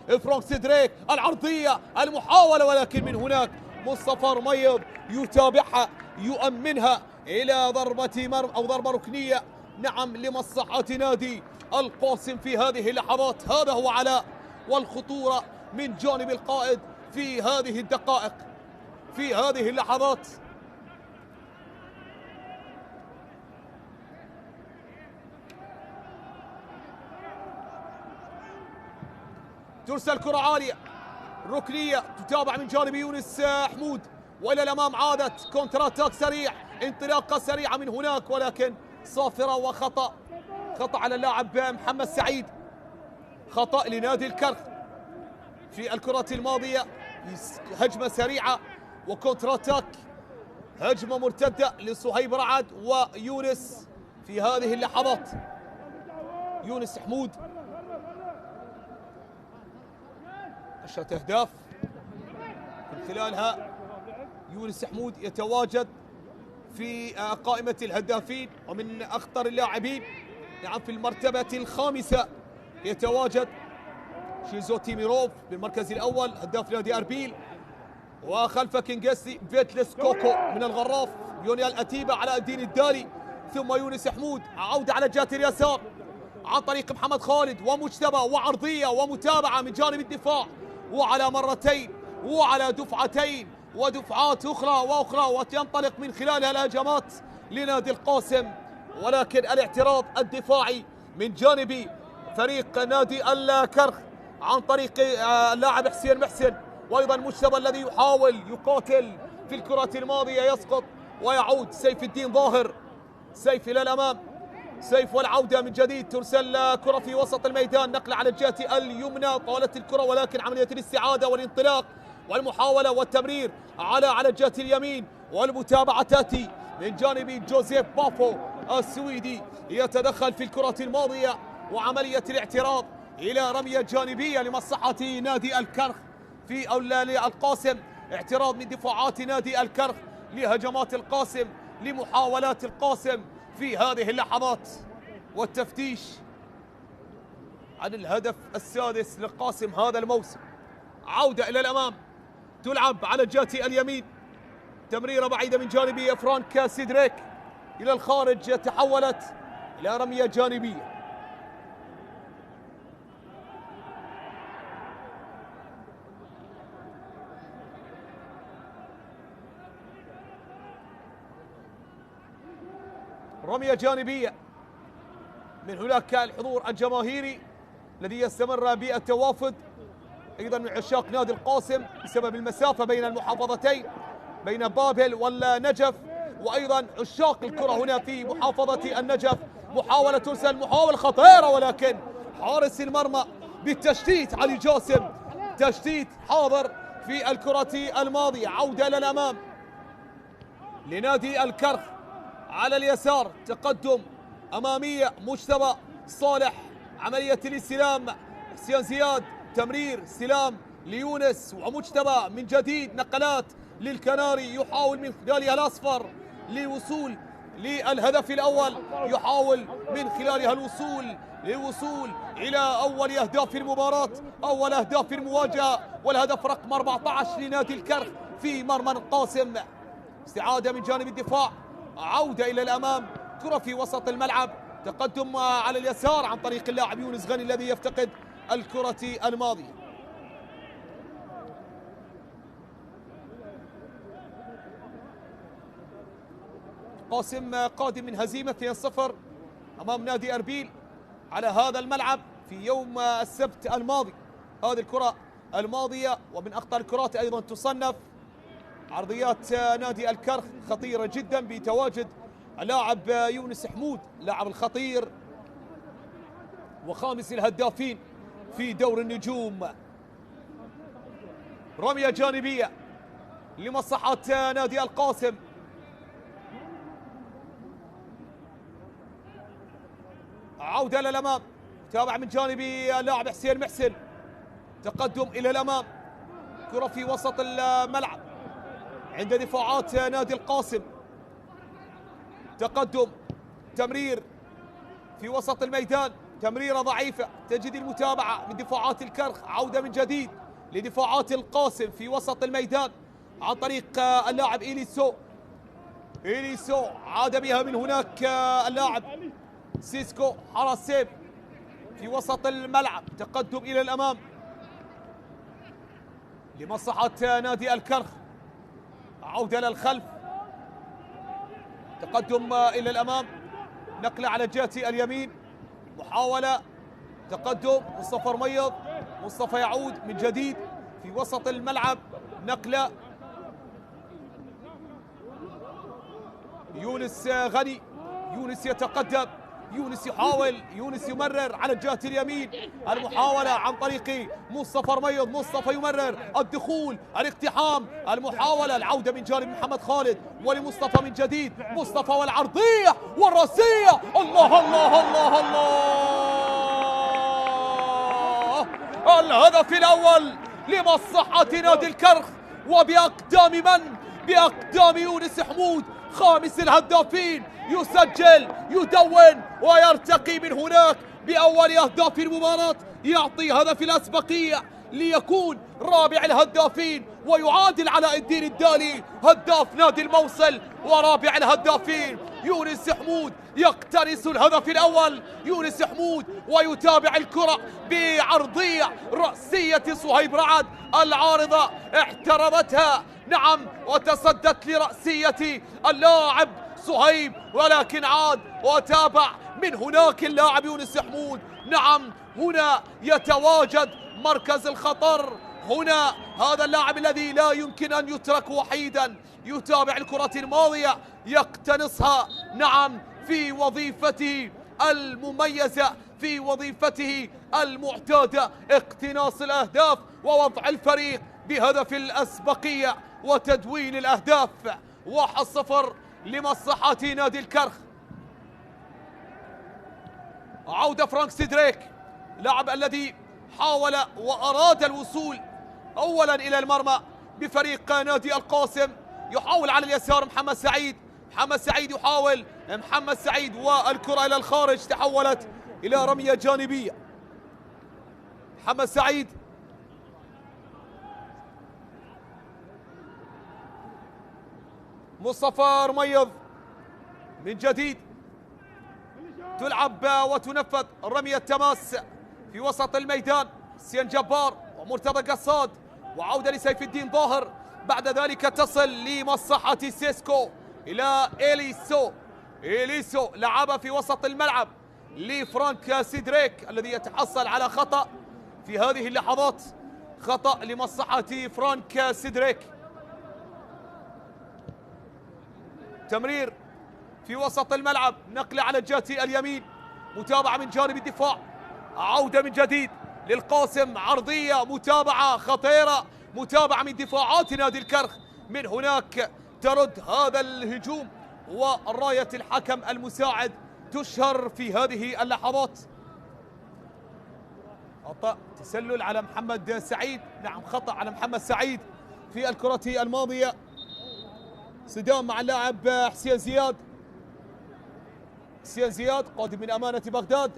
لفرانك سيدريك، العرضية، المحاولة، ولكن من هناك مصطفى رميض يتابعها، يؤمنها إلى ضربة مرمى أو ضربة ركنية، نعم، لمصلحة نادي القاسم في هذه اللحظات. هذا هو علاء، والخطورة من جانب القائد في هذه الدقائق، في هذه اللحظات. ترسل كرة عالية ركنية، تتابع من جانب يونس حمود، والى الامام عادت، كونتر اتاك سريع، انطلاقة سريعة من هناك، ولكن صافرة وخطأ، خطأ على اللاعب محمد سعيد، خطأ لنادي الكرخ في الكرة الماضية. هجمة سريعة وكونتر اتاك، هجمة مرتدة لصهيب رعد ويونس في هذه اللحظات. يونس حمود 10 أهداف من خلالها يونس حمود يتواجد في قائمة الهدافين ومن أخطر اللاعبين. نعم في المرتبة الخامسة يتواجد شيزو تيميروف بالمركز الأول هداف نادي أربيل، وخلف كينغسلي فيتلس كوكو من الغراف، يونيال أتيبا على الدين الدالي، ثم يونس حمود. عودة على جهة اليسار عن طريق محمد خالد ومجتبى وعرضية ومتابعة من جانب الدفاع، وعلى مرتين وعلى دفعتين ودفعات أخرى وتنطلق من خلالها الهجمات لنادي القاسم، ولكن الاعتراض الدفاعي من جانب فريق نادي الكرخ عن طريق اللاعب حسين محسن، وأيضا مجتبى الذي يحاول يقاتل في الكرة الماضية يسقط، ويعود سيف الدين ظاهر. سيف إلى الأمام، سيف والعودة من جديد، ترسل كرة في وسط الميدان، نقلة على الجهة اليمنى، طالت الكرة ولكن عملية الاستعادة والانطلاق والمحاولة والتمرير على الجهة اليمين، والمتابعة تأتي من جانب جوزيف بافو السويدي، يتدخل في الكرة الماضية وعملية الاعتراض إلى رمية جانبية لمصلحة نادي الكرخ في القاسم. اعتراض من دفاعات نادي الكرخ لهجمات القاسم، لمحاولات القاسم في هذه اللحظات، والتفتيش عن الهدف السادس للقاسم هذا الموسم. عودة إلى الأمام، تلعب على الجهة اليمين، تمريرة بعيدة من جانبية فرانك سيدريك إلى الخارج، تحولت إلى رمية جانبية. رمية جانبية من هناك الحضور الجماهيري الذي يستمر بالتوافد أيضا من عشاق نادي القاسم بسبب المسافة بين المحافظتين، بين بابل والنجف، وأيضا عشاق الكرة هنا في محافظة النجف. محاولة ترسل، محاولة خطيرة، ولكن حارس المرمى بالتشتيت علي جاسم، تشتيت حاضر في الكرة الماضية. عودة إلى الأمام لنادي الكرخ على اليسار، تقدم أمامية مجتبى صالح، عملية الاستلام حسين زياد، تمرير استلام ليونس ومجتبى من جديد، نقلات للكناري، يحاول من خلالها الأصفر للوصول للهدف الأول، يحاول من خلالها الوصول إلى أول أهداف المباراة، أول أهداف المواجهة، والهدف رقم 14 لنادي الكرخ في مرمى القاسم. استعادة من جانب الدفاع، عودة إلى الأمام، كرة في وسط الملعب، تقدم على اليسار عن طريق اللاعب يونس غني الذي يفتقد الكرة الماضية. قاسم قادم من هزيمة 2-0 أمام نادي أربيل على هذا الملعب في يوم السبت الماضي. هذه الكرة الماضية ومن أخطر الكرات أيضا تصنف. عرضيات نادي الكرخ خطيرة جدا بتواجد اللاعب يونس حمود، لاعب الخطير وخامس الهدافين في دور النجوم. رمية جانبية لمصلحة نادي القاسم، عودة إلى الأمام، تابع من جانب اللاعب حسين محسن، تقدم إلى الأمام، كرة في وسط الملعب عند دفاعات نادي القاسم، تقدم، تمرير في وسط الميدان، تمريرة ضعيفة، تجد المتابعة من دفاعات الكرخ، عودة من جديد لدفاعات القاسم في وسط الميدان عن طريق اللاعب إليسو، عاد بها من هناك اللاعب سيسكو حراسيب في وسط الملعب، تقدم إلى الأمام لمصلحة نادي الكرخ، عودة إلى الخلف، تقدم إلى الأمام، نقلة على الجهة اليمين، محاولة، تقدم مصطفى رميض، مصطفى يعود من جديد في وسط الملعب، نقلة يونس غني، يونس يتقدم يونس يحاول، يونس يمرر على الجهة اليمين، المحاولة عن طريق مصطفى رميض، مصطفى يمرر، الدخول، الاقتحام، المحاولة، العودة من جانب محمد خالد ولمصطفى من جديد، مصطفى والعرضية والرأسية، الله الله الله الله، الهدف الأول لمصلحة نادي الكرخ، وبأقدام من؟ بأقدام يونس حمود، خامس الهدافين، يسجل، يدون ويرتقي من هناك بأول أهداف المباراة، يعطي هدف الأسبقية ليكون رابع الهدافين، ويعادل علاء الدين الدالي هداف نادي الموصل ورابع الهدافين. يونس حمود يقتنص الهدف الأول، يونس حمود، ويتابع الكرة بعرضية رأسية صهيب رعد، العارضة احترمتها، نعم، وتصدت لرأسية اللاعب صهيب، ولكن عاد وتابع من هناك اللاعب يونس حمود. نعم، هنا يتواجد مركز الخطر، هنا هذا اللاعب الذي لا يمكن أن يترك وحيدا، يتابع الكرة الماضية، يقتنصها، نعم، في وظيفته المميزة، في وظيفته المعتادة، اقتناص الأهداف ووضع الفريق بهدف الأسبقية وتدوين الأهداف. 1-0 لمصلحة نادي الكرخ. عودة فرانك سيدريك، لاعب الذي حاول وأراد الوصول أولا إلى المرمى بفريق نادي القاسم، يحاول على اليسار محمد سعيد، محمد سعيد يحاول، محمد سعيد، والكرة إلى الخارج، تحولت إلى رمية جانبية. محمد سعيد، مصطفى رميض من جديد، تلعب وتنفذ رمية تماس في وسط الميدان، سيان جبار ومرتضى قصاد، وعودة لسيف الدين ظاهر، بعد ذلك تصل لمصلحة سيسكو إلى إليسو لعب في وسط الملعب لفرانك سيدريك الذي يتحصل على خطأ في هذه اللحظات، خطأ لمصلحة فرانك سيدريك. تمرير في وسط الملعب، نقلة على الجهة اليمين، متابعة من جانب الدفاع، عودة من جديد للقاسم، عرضية، متابعة خطيرة، متابعة من دفاعات نادي الكرخ، من هناك ترد هذا الهجوم، وراية الحكم المساعد تشهر في هذه اللحظات. خطأ، تسلل على محمد سعيد، نعم، خطأ على محمد سعيد في الكرة الماضية. صدام مع اللاعب حسين زياد، حسين زياد قادم من أمانة بغداد،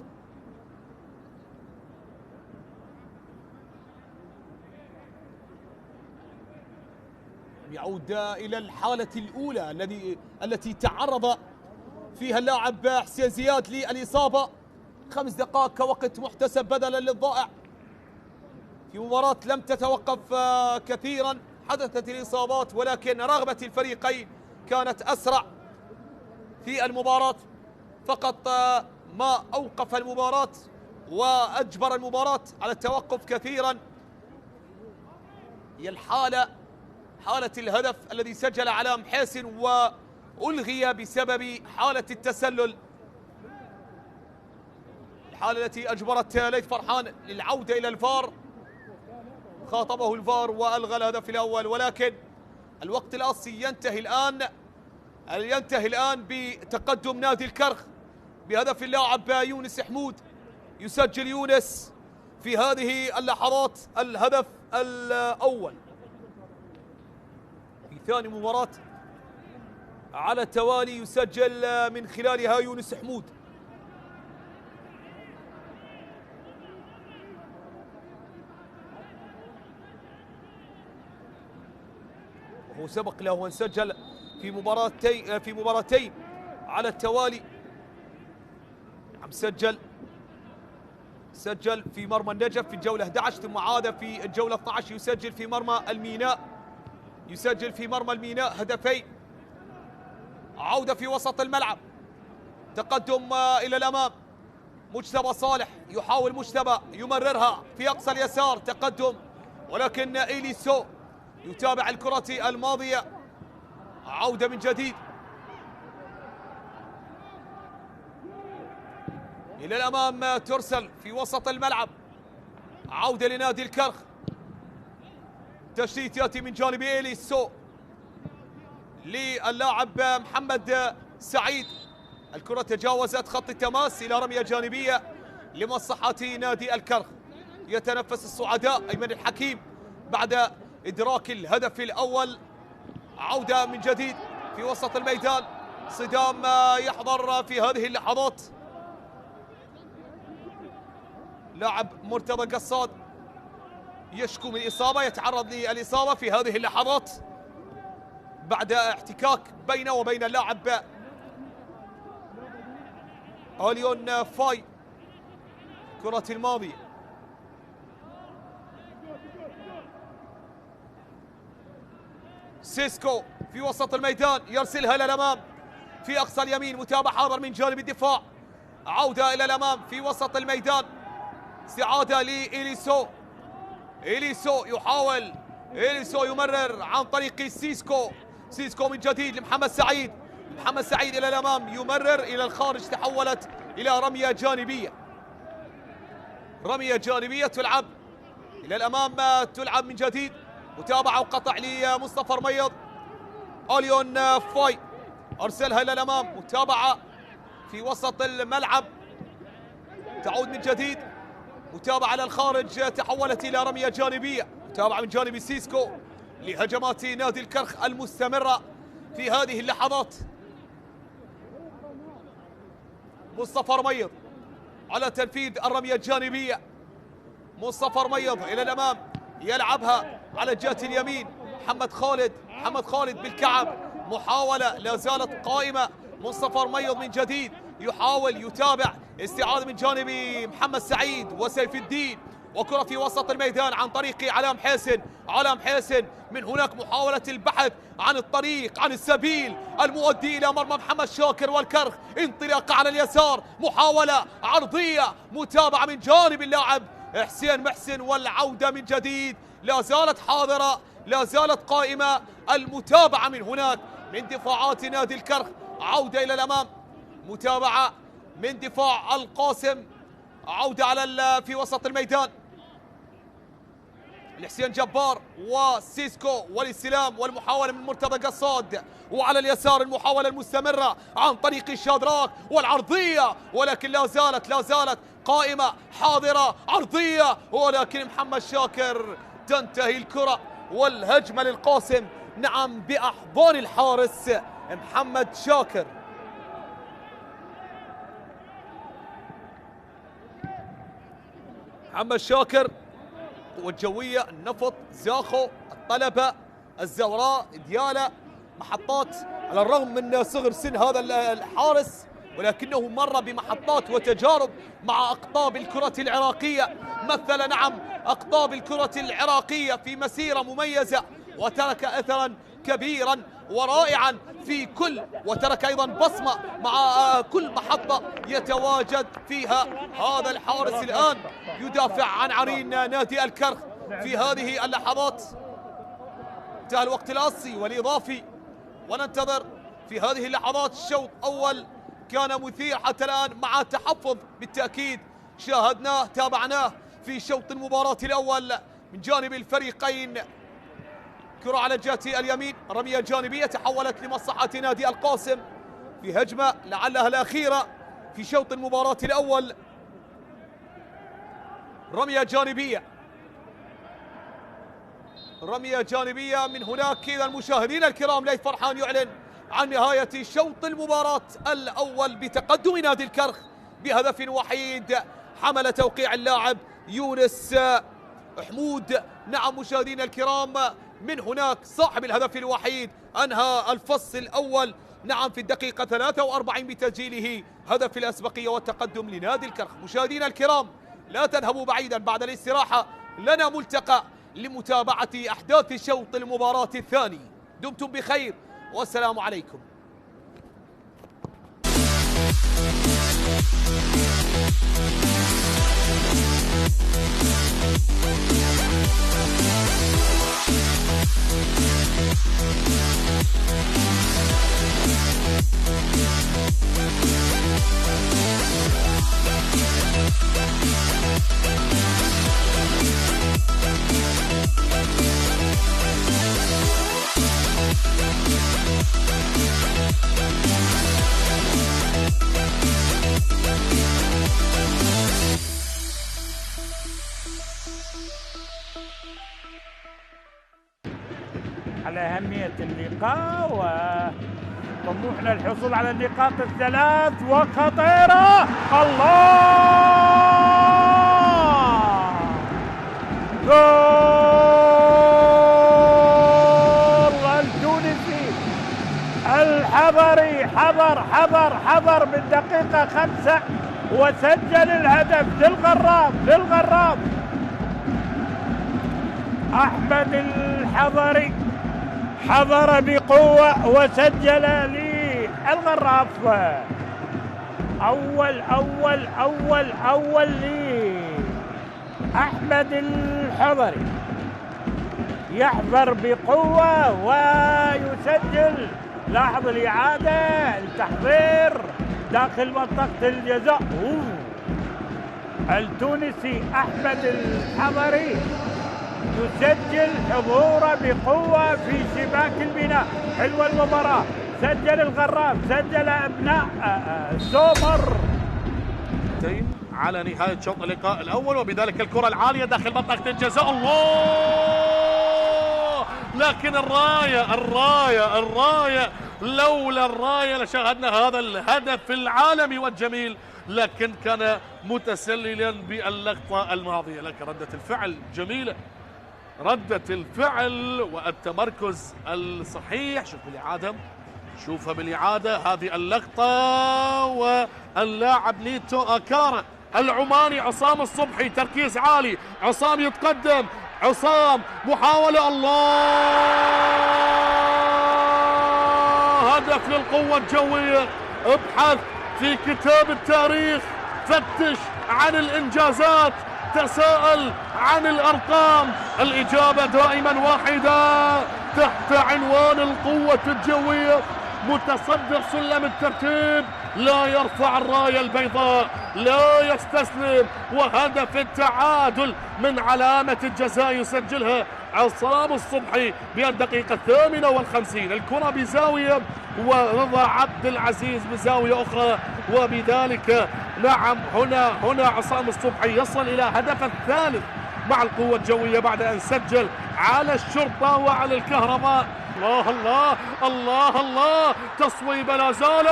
يعود إلى الحالة الأولى التي تعرض فيها اللاعب حسين زياد للإصابة. 5 دقائق كوقت محتسب بدلا للضائع في مباراة لم تتوقف كثيرا، حدثت الإصابات، ولكن رغبة الفريقين كانت أسرع في المباراة، فقط ما أوقف المباراة وأجبر المباراة على التوقف كثيرا هي حالة الهدف الذي سجل على محاسن وألغي بسبب حالة التسلل، الحالة التي أجبرت ليث فرحان للعودة إلى الفار، خاطبه الفار وألغى الهدف الأول، ولكن الوقت الأصلي ينتهي الآن بتقدم نادي الكرخ بهدف اللاعب يونس حمود، يسجل يونس في هذه اللحظات الهدف الأول في ثاني مباراة على التوالي يسجل من خلالها يونس حمود. هو سبق له أن سجل في مباراتين على التوالي، نعم، سجل في مرمى النجف في الجولة 11، ثم عاد في الجولة 12 يسجل في مرمى الميناء، هدفين. عودة في وسط الملعب، تقدم إلى الأمام، مجتبى صالح يحاول، مجتبى يمررها في أقصى اليسار، تقدم، ولكن إليسو يتابع الكرة الماضية، عودة من جديد، إلى الأمام ترسل في وسط الملعب. عودة لنادي الكرخ. تشتيت يأتي من جانب إليسو للاعب محمد سعيد. الكرة تجاوزت خط التماس إلى رمية جانبية لمصلحة نادي الكرخ. يتنفس السعداء أيمن الحكيم بعد إدراك الهدف الأول. عودة من جديد في وسط الميدان. صدام يحضر في هذه اللحظات. لاعب مرتضى قصاد يشكو من إصابة، يتعرض للإصابة في هذه اللحظات بعد احتكاك بينه وبين اللاعب أوليون فاي. كرة الماضية سيسكو في وسط الميدان يرسلها إلى الأمام في أقصى اليمين. متابعة حاضر من جانب الدفاع. عودة إلى الأمام في وسط الميدان. استعادة لإليسو. إليسو يحاول. إليسو يمرر عن طريق سيسكو. سيسكو من جديد لمحمد سعيد. محمد سعيد إلى الأمام يمرر إلى الخارج. تحولت إلى رمية جانبية. رمية جانبية تلعب إلى الأمام. تلعب من جديد. متابعة وقطع لمصطفى رميض. أوليون فاي أرسلها إلى الأمام. متابعة في وسط الملعب. تعود من جديد. متابعة على الخارج تحولت إلى رمية جانبية. متابعة من جانب سيسكو لهجمات نادي الكرخ المستمرة في هذه اللحظات. مصطفى رميض على تنفيذ الرمية الجانبية. مصطفى رميض إلى الأمام يلعبها على الجهة اليمين. محمد خالد بالكعب. محاولة لا زالت قائمة. مصطفى رميض من جديد يحاول يتابع. استعادة من جانب محمد سعيد وسيف الدين. وكرة في وسط الميدان عن طريق علام حسن. علام حسن من هناك محاولة البحث عن الطريق عن السبيل المؤدي إلى مرمى محمد شاكر والكرخ. انطلاقة على اليسار. محاولة عرضية. متابعة من جانب اللاعب حسين محسن. والعودة من جديد. لا زالت حاضرة. لا زالت قائمة. المتابعة من هناك من دفاعات نادي الكرخ. عودة إلى الأمام. متابعة من دفاع القاسم. عودة على في وسط الميدان لحسين جبار وسيسكو والاستلام والمحاولة من مرتضى قصاد. وعلى اليسار المحاولة المستمرة عن طريق الشادراك والعرضية. ولكن لا زالت قائمة حاضرة. عرضية ولكن محمد شاكر تنتهي الكرة والهجمة للقاسم. نعم بأحضان الحارس محمد شاكر. محمد شاكر والجوية النفط زاخو الطلبة الزوراء ديالى محطات. على الرغم من صغر سن هذا الحارس ولكنه مر بمحطات وتجارب مع أقطاب الكرة العراقية. مثل نعم أقطاب الكرة العراقية في مسيرة مميزة وترك أثرا كبيرا ورائعا في كل وترك أيضا بصمة مع كل محطة يتواجد فيها. هذا الحارس الآن يدافع عن عرين نادي الكرخ في هذه اللحظات. انتهى الوقت الأصلي والإضافي وننتظر في هذه اللحظات. الشوط أول كان مثير حتى الآن مع تحفظ بالتأكيد شاهدناه تابعناه في شوط المباراة الأول من جانب الفريقين. كرة على الجهة اليمين. رمية جانبية تحولت لمصلحة نادي القاسم في هجمة لعلها الأخيرة في شوط المباراة الأول. رمية جانبية من هناك. كذا المشاهدين الكرام ليث فرحان يعلن عن نهاية شوط المباراة الأول بتقدم نادي الكرخ بهدف وحيد حمل توقيع اللاعب يونس حمود. نعم مشاهدينا الكرام من هناك صاحب الهدف الوحيد أنهى الفصل الأول نعم في الدقيقة 43 بتسجيله هدف الأسبقية والتقدم لنادي الكرخ. مشاهدينا الكرام لا تذهبوا بعيدا. بعد الاستراحة لنا ملتقى لمتابعة أحداث شوط المباراة الثاني. دمتم بخير والسلام عليكم. على أهمية اللقاء وطموحنا الحصول على النقاط الثلاث وخطيرة. الله، جول التونسي الحضري، حضر بالدقيقة 5 وسجل الهدف للغراب. أحمد الحضري حضر بقوة وسجل للغراف. أول لأحمد الحضري، يحضر بقوة ويسجل. لاحظ الإعادة، التحضير داخل منطقة الجزاء. التونسي أحمد الحضري يسجل حضوره بقوة في شباك البناء. حلوة المباراة، سجل الغراف، سجل أبناء سومر. على نهاية شوط اللقاء الأول، وبذلك الكرة العالية داخل منطقة الجزاء. الله، لكن الراية لولا الراية لشاهدنا هذا الهدف العالمي والجميل، لكن كان متسللا باللقطة الماضية. لكن ردة الفعل جميلة، ردة الفعل والتمركز الصحيح. شوفها بالإعادة هذه اللقطة، واللاعب نيتو أكارا العماني عصام الصبحي، تركيز عالي، عصام يتقدم، عصام محاولة، الله، هدف للقوة الجوية. ابحث في كتاب التاريخ، فتش عن الإنجازات، تساءل عن الأرقام، الإجابة دائما واحدة تحت عنوان القوة الجوية. متصدر سلم الترتيب، لا يرفع الراية البيضاء، لا يستسلم، وهدف التعادل من علامة الجزاء يسجلها عصام الصبحي بالدقيقة 58. الكرة بزاوية ورضا عبد العزيز بزاوية أخرى، وبذلك نعم هنا عصام الصبحي يصل إلى هدف الثالث مع القوة الجوية بعد أن سجل على الشرطة وعلى الكهرباء. الله الله الله الله، تصويبة لا زالت،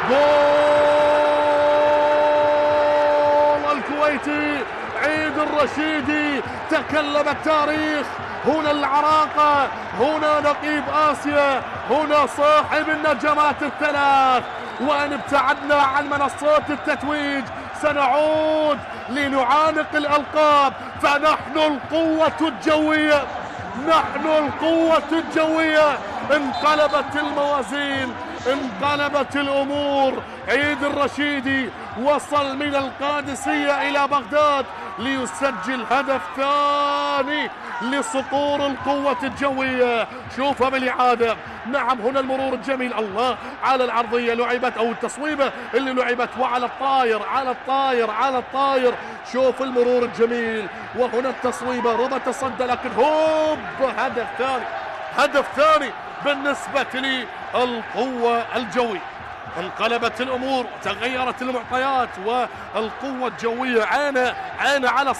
جول الكويتي عيد الرشيدي. تكلم التاريخ، هنا العراقة، هنا نقيب آسيا، هنا صاحب النجمات الثلاث. وأن ابتعدنا عن منصات التتويج سنعود لنعانق الألقاب، فنحن القوة الجوية، نحن القوة الجوية. انقلبت الموازين، انقلبت الأمور. عيد الرشيدي وصل من القادسية إلى بغداد ليسجل هدف ثاني لصقور القوة الجوية. شوفها بالإعادة، نعم هنا المرور الجميل، الله، على العرضية لعبت، أو التصويبة اللي لعبت، وعلى الطاير على الطاير. شوف المرور الجميل، وهنا التصويبة، رضا تصدى، لكن هوب، هدف ثاني بالنسبة للقوة الجوية. انقلبت الأمور، تغيرت المعطيات، والقوة الجوية عين على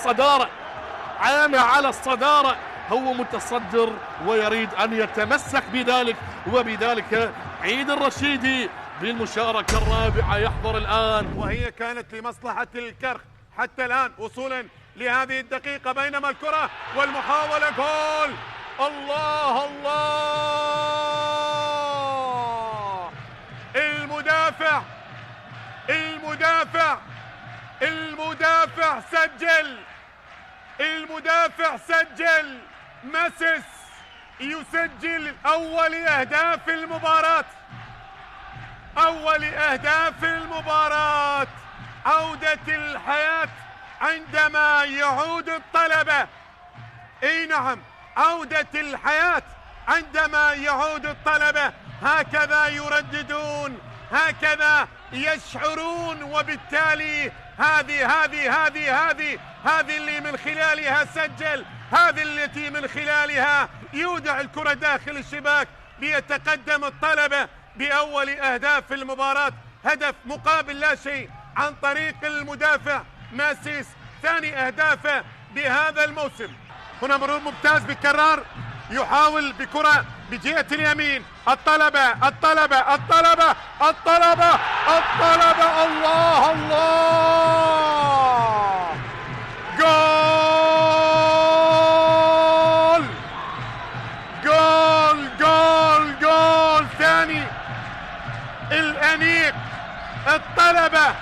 الصدارة، هو متصدر ويريد أن يتمسك بذلك، وبذلك عيد الرشيدي بالمشاركة الرابعة يحضر الآن، وهي كانت لمصلحة الكرخ حتى الآن وصولا لهذه الدقيقة. بينما الكرة والمحاولة، جول، الله الله، المدافع سجل، ماسيس يسجل أول أهداف المباراة، عودة الحياة عندما يعود الطلبة. اي نعم، عودة الحياة عندما يعود الطلبة، هكذا يرددون، هكذا يشعرون، وبالتالي هذه اللي من خلالها سجل، هذه التي من خلالها يودع الكرة داخل الشباك ليتقدم الطلبة بأول أهداف المباراة. هدف مقابل لا شيء عن طريق المدافع ماسيس، ثاني أهدافه بهذا الموسم. هنا مرور ممتاز بكرار، يحاول بكرة بجهة اليمين. الطلبة الطلبة الطلبة الطلبة الطلبة، الله الله، جول جول جول جول ثاني. الأنيق الطلبة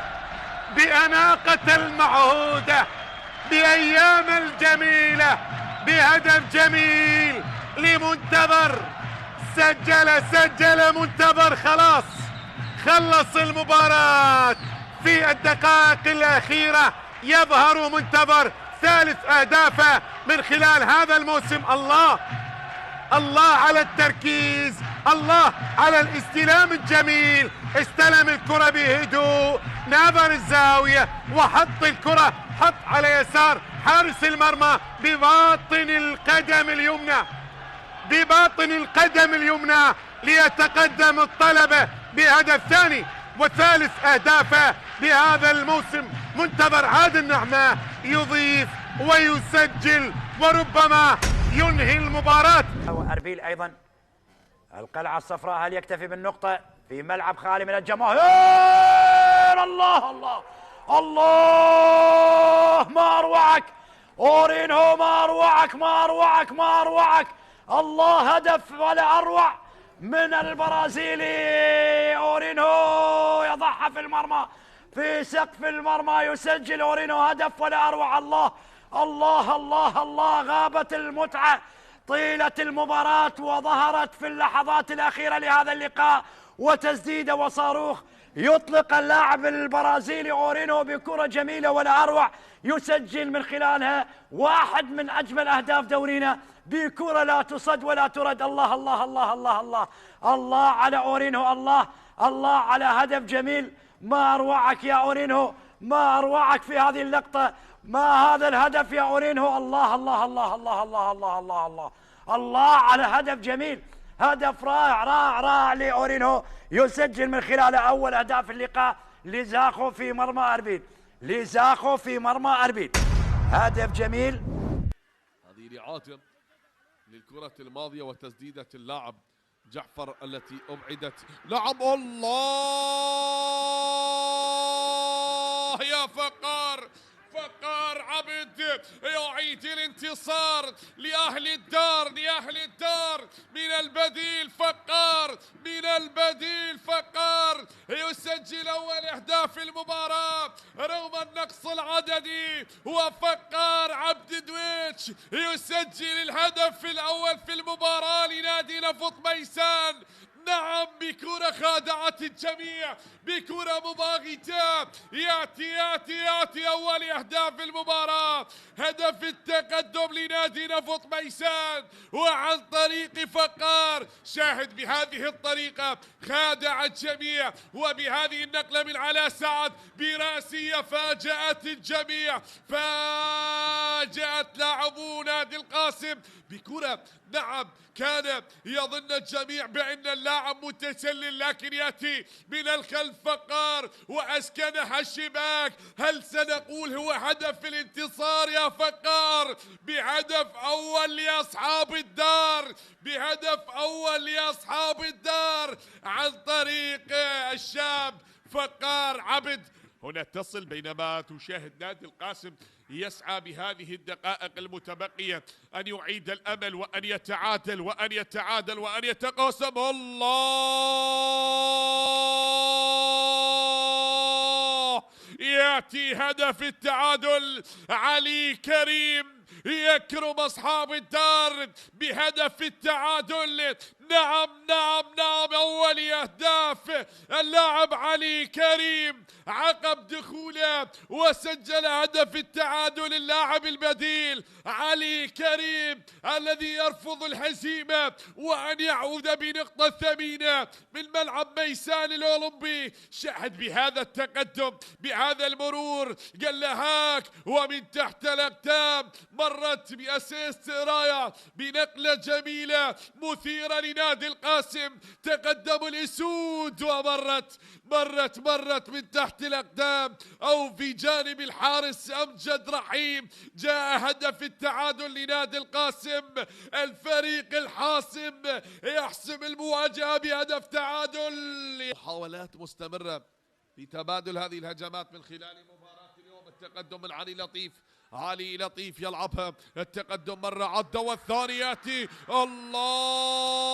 بأناقة المعهودة، بأيام الجميلة، بهدف جميل لمنتظر. سجل منتظر، خلاص خلص المباراة في الدقائق الأخيرة. يظهر منتظر ثالث أهدافه من خلال هذا الموسم. الله على التركيز، الله على الاستلام الجميل. استلم الكرة بهدوء، نظر الزاوية وحط الكرة، حط على يسار حارس المرمى بباطن القدم اليمنى، بباطن القدم اليمنى، ليتقدم الطلبة بهدف ثاني وثالث أهدافه بهذا الموسم. منتظر عادل نعمة يضيف ويسجل وربما ينهي المباراة. أربيل أيضا القلعة الصفراء، هل يكتفي بالنقطة في ملعب خالي من الجماهير؟ الله الله الله، ما أروعك أورينهو، ما أروعك ما أروعك ما أروعك. الله، هدف ولا أروع من البرازيلي أورينهو، يضعها في المرمى، في سقف المرمى، يسجل أورينهو هدف ولا أروع. الله الله الله الله، غابت المتعة طيلة المباراة وظهرت في اللحظات الأخيرة لهذا اللقاء، وتسديدة وصاروخ يطلق اللاعب البرازيلي أورينهو بكرة جميلة ولا أروع، يسجل من خلالها واحد من أجمل أهداف دورينا بكرة لا تصد ولا ترد. الله الله الله الله الله الله على أورينهو، الله على هدف جميل. ما أروعك يا أورينهو، ما أروعك في هذه اللقطة، ما هذا الهدف يا أورينهو. الله الله الله الله الله الله الله الله الله على هدف جميل، هدف رائع رائع رائع لأورينهو، يسجل من خلاله أول أهداف اللقاء لزاخو في مرمى أربيل، لزاخو في مرمى أربيل، هدف جميل. هذه لعاطر للكرة الماضية وتسديدة اللاعب جعفر التي أبعدت. نعم، الله يا فقار، فقار عبد يعيد الانتصار لأهل الدار، لأهل الدار. من البديل فقار، من البديل فقار يسجل أول أهداف المباراة رغم النقص العددي، وفقار عبد دويتش يسجل الهدف الأول في المباراة لنادي نفط ميسان. نعم، بكرة خادعت الجميع، بكرة مباغتة. ياتي أول أهداف المباراة، هدف التقدم لنادي نفط ميسان وعن طريق فقار. شاهد بهذه الطريقة خادع الجميع، وبهذه النقلة من علاء سعد براسية فاجأت الجميع، فاجأت لاعبو نادي القاسم بكرة. نعم، كان يظن الجميع بأن اللاعب متسلل، لكن يأتي من الخلف فقار وأسكنها الشباك. هل سنقول هو هدف الانتصار يا فقار؟ بهدف أول لأصحاب الدار، بهدف أول لأصحاب الدار عن طريق الشاب فقار عبد. هنا تصل بينما تشاهد نادي القاسم يسعى بهذه الدقائق المتبقية أن يعيد الأمل وأن يتعادل وأن يتعادل وأن يتقاسم. الله، يأتي هدف التعادل. علي كريم يكرم أصحاب الدار بهدف التعادل. نعم نعم نعم، أول أهداف اللاعب علي كريم عقب دخوله وسجل هدف التعادل. اللاعب البديل علي كريم الذي يرفض الهزيمة وأن يعود بنقطة ثمينة من ملعب ميسان الأولمبي. شاهد بهذا التقدم، بهذا المرور، قال له هاك ومن تحت الأقدام، مرت بأسيست راية بنقلة جميلة مثيرة لنادي القاسم. تقدم الأسود ومرت من تحت الأقدام أو في جانب الحارس أمجد رحيم. جاء هدف التعادل لنادي القاسم. الفريق الحاسم يحسم المواجهة بهدف تعادل. محاولات مستمرة في تبادل هذه الهجمات من خلال مباراة اليوم. التقدم من علي لطيف يلعبها. التقدم مرة عدة والثاني يأتي. الله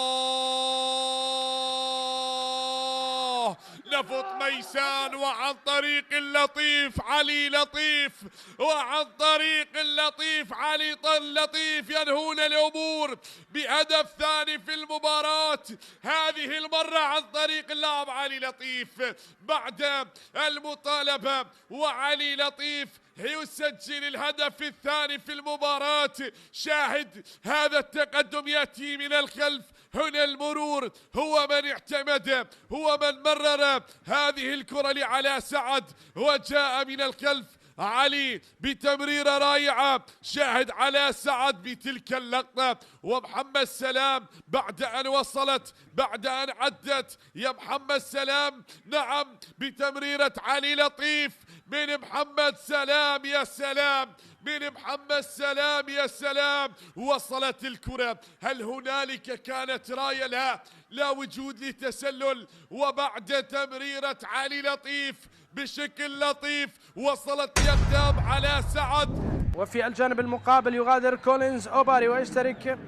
نفط ميسان وعن طريق اللطيف علي لطيف وعن طريق اللطيف علي لطيف ينهون الأمور بهدف ثاني في المباراة. هذه المرة عن طريق اللاعب علي لطيف بعد المطالبة، وعلي لطيف يسجل الهدف الثاني في المباراة. شاهد هذا التقدم يأتي من الخلف. هنا المرور هو من اعتمد، هو من مرر هذه الكرة لعلاء سعد، وجاء من الخلف علي بتمريرة رائعة. شاهد علاء سعد بتلك اللقطة، ومحمد سلام بعد أن وصلت، بعد أن عدت يا محمد سلام، نعم بتمريرة علي لطيف من محمد سلام. يا سلام من محمد سلام، يا سلام. وصلت الكرة، هل هنالك كانت راية؟ لا وجود لتسلل. وبعد تمريرة علي لطيف بشكل لطيف وصلت يقدام على سعد. وفي الجانب المقابل يغادر كولينز أوباري ويشترك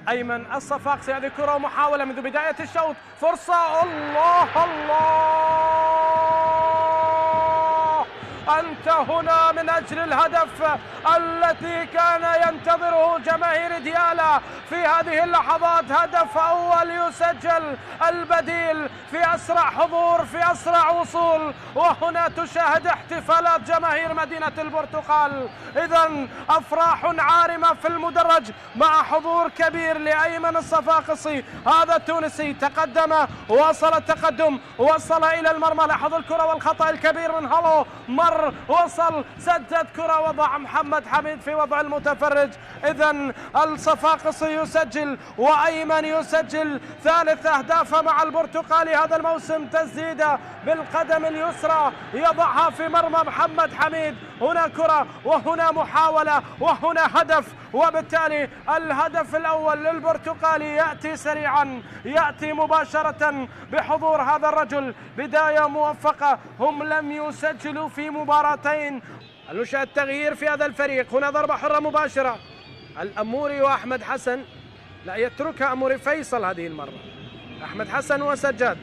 أيمن الصفاقسي. هذه كرة ومحاولة منذ بداية الشوط، فرصة. الله أنت هنا من أجل الهدف الذي كان ينتظره جماهير ديالا في هذه اللحظات. هدف أول يسجل، البديل في أسرع حضور، في أسرع وصول. وهنا تشاهد احتفالات جماهير مدينة البرتقال. إذن أفراح عارمة في المدرج مع حضور كبير لأيمن الصفاقسي. هذا التونسي تقدم، وصل التقدم، وصل إلى المرمى. لاحظ الكرة والخطأ الكبير من هالو، وصل، سدد كرة، وضع محمد حميد في وضع المتفرج. إذن الصفاقسي يسجل وأيمن يسجل ثالث أهدافه مع البرتقالي هذا الموسم. تسديدة بالقدم اليسرى يضعها في مرمى محمد حميد. هنا كرة وهنا محاولة وهنا هدف، وبالتالي الهدف الأول للبرتقالي يأتي سريعا، يأتي مباشرة بحضور هذا الرجل. بداية موفقة، هم لم يسجلوا في مباراتين. نشاهد تغيير في هذا الفريق. هنا ضربة حرة مباشرة، الأموري وأحمد حسن، لا يتركها أموري فيصل هذه المرة. أحمد حسن وسجاد،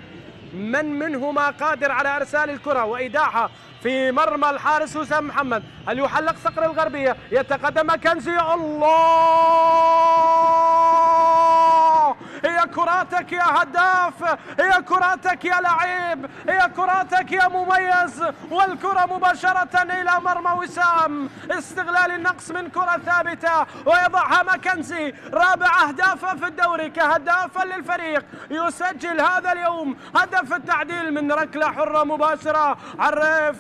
من منهما قادر على إرسال الكرة وإيداعها في مرمى الحارس وسام محمد؟ هل يحلق صقر الغربية؟ يتقدم ماكنزي. الله، هي كراتك يا هداف، هي كراتك يا لعيب، هي كراتك يا مميز. والكرة مباشرة إلى مرمى وسام. استغلال النقص من كرة ثابتة ويضعها ماكنزي. رابع أهدافه في الدوري كهدافا للفريق. يسجل هذا اليوم هدف التعديل من ركلة حرة مباشرة.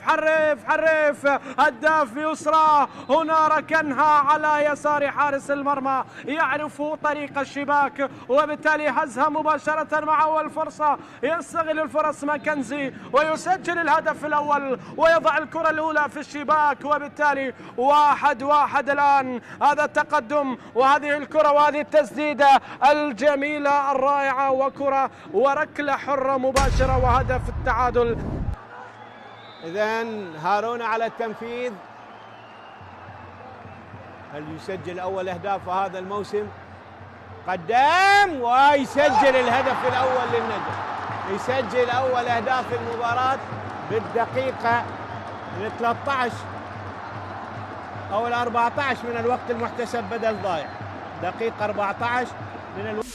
حريف هداف يسرى. هنا ركنها على يسار حارس المرمى، يعرف طريق الشباك، وبالتالي هزها مباشرة مع أول فرصة. يستغل الفرص ماكنزي ويسجل الهدف الأول ويضع الكرة الأولى في الشباك، وبالتالي 1-1 الآن. هذا التقدم وهذه الكرة وهذه التسديدة الجميلة الرائعة، وكرة وركلة حرة مباشرة وهدف التعادل. إذن هارون على التنفيذ. هل يسجل أول أهداف هذا الموسم؟ قدام ويسجل الهدف الأول للنجم. يسجل أول أهداف المباراة بالدقيقة 13 أو 14 من الوقت المحتسب بدل ضايع. دقيقة 14 من الوقت.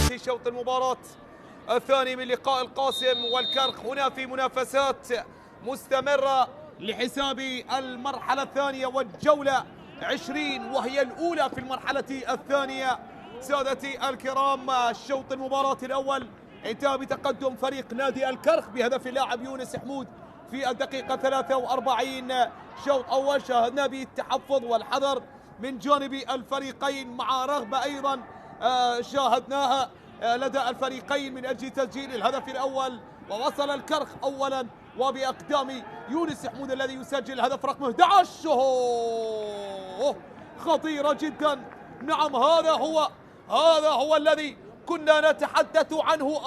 في شوط المباراة الثاني من لقاء القاسم والكرخ، هنا في منافسات مستمرة لحساب المرحلة الثانية والجولة 20، وهي الأولى في المرحلة الثانية. سادتي الكرام، الشوط المباراة الأول انتهى بتقدم فريق نادي الكرخ بهدف اللاعب يونس حمود في الدقيقة 43. شوط أول شاهدنا بالتحفظ والحذر من جانب الفريقين، مع رغبة أيضا شاهدناها لدى الفريقين من أجل تسجيل الهدف الأول. ووصل الكرخ أولا وبأقدام يونس حمود الذي يسجل الهدف رقم 11. خطيرة جدا. نعم، هذا هو الذي كنا نتحدث عنه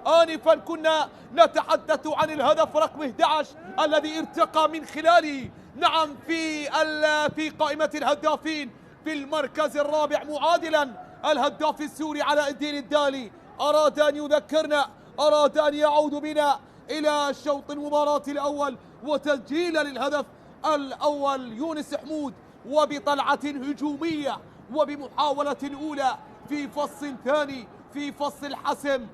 آنفا كنا نتحدث عن الهدف رقم 11 الذي ارتقى من خلاله نعم في قائمة الهدافين في المركز الرابع، معادلا الهداف السوري علاء الدين الدالي. أراد أن يذكرنا، أراد أن يعود بنا إلى شوط المباراة الأول وتسجيل للهدف الأول يونس حمود، وبطلعة هجومية وبمحاولة أولى في فصل ثاني في فصل حسم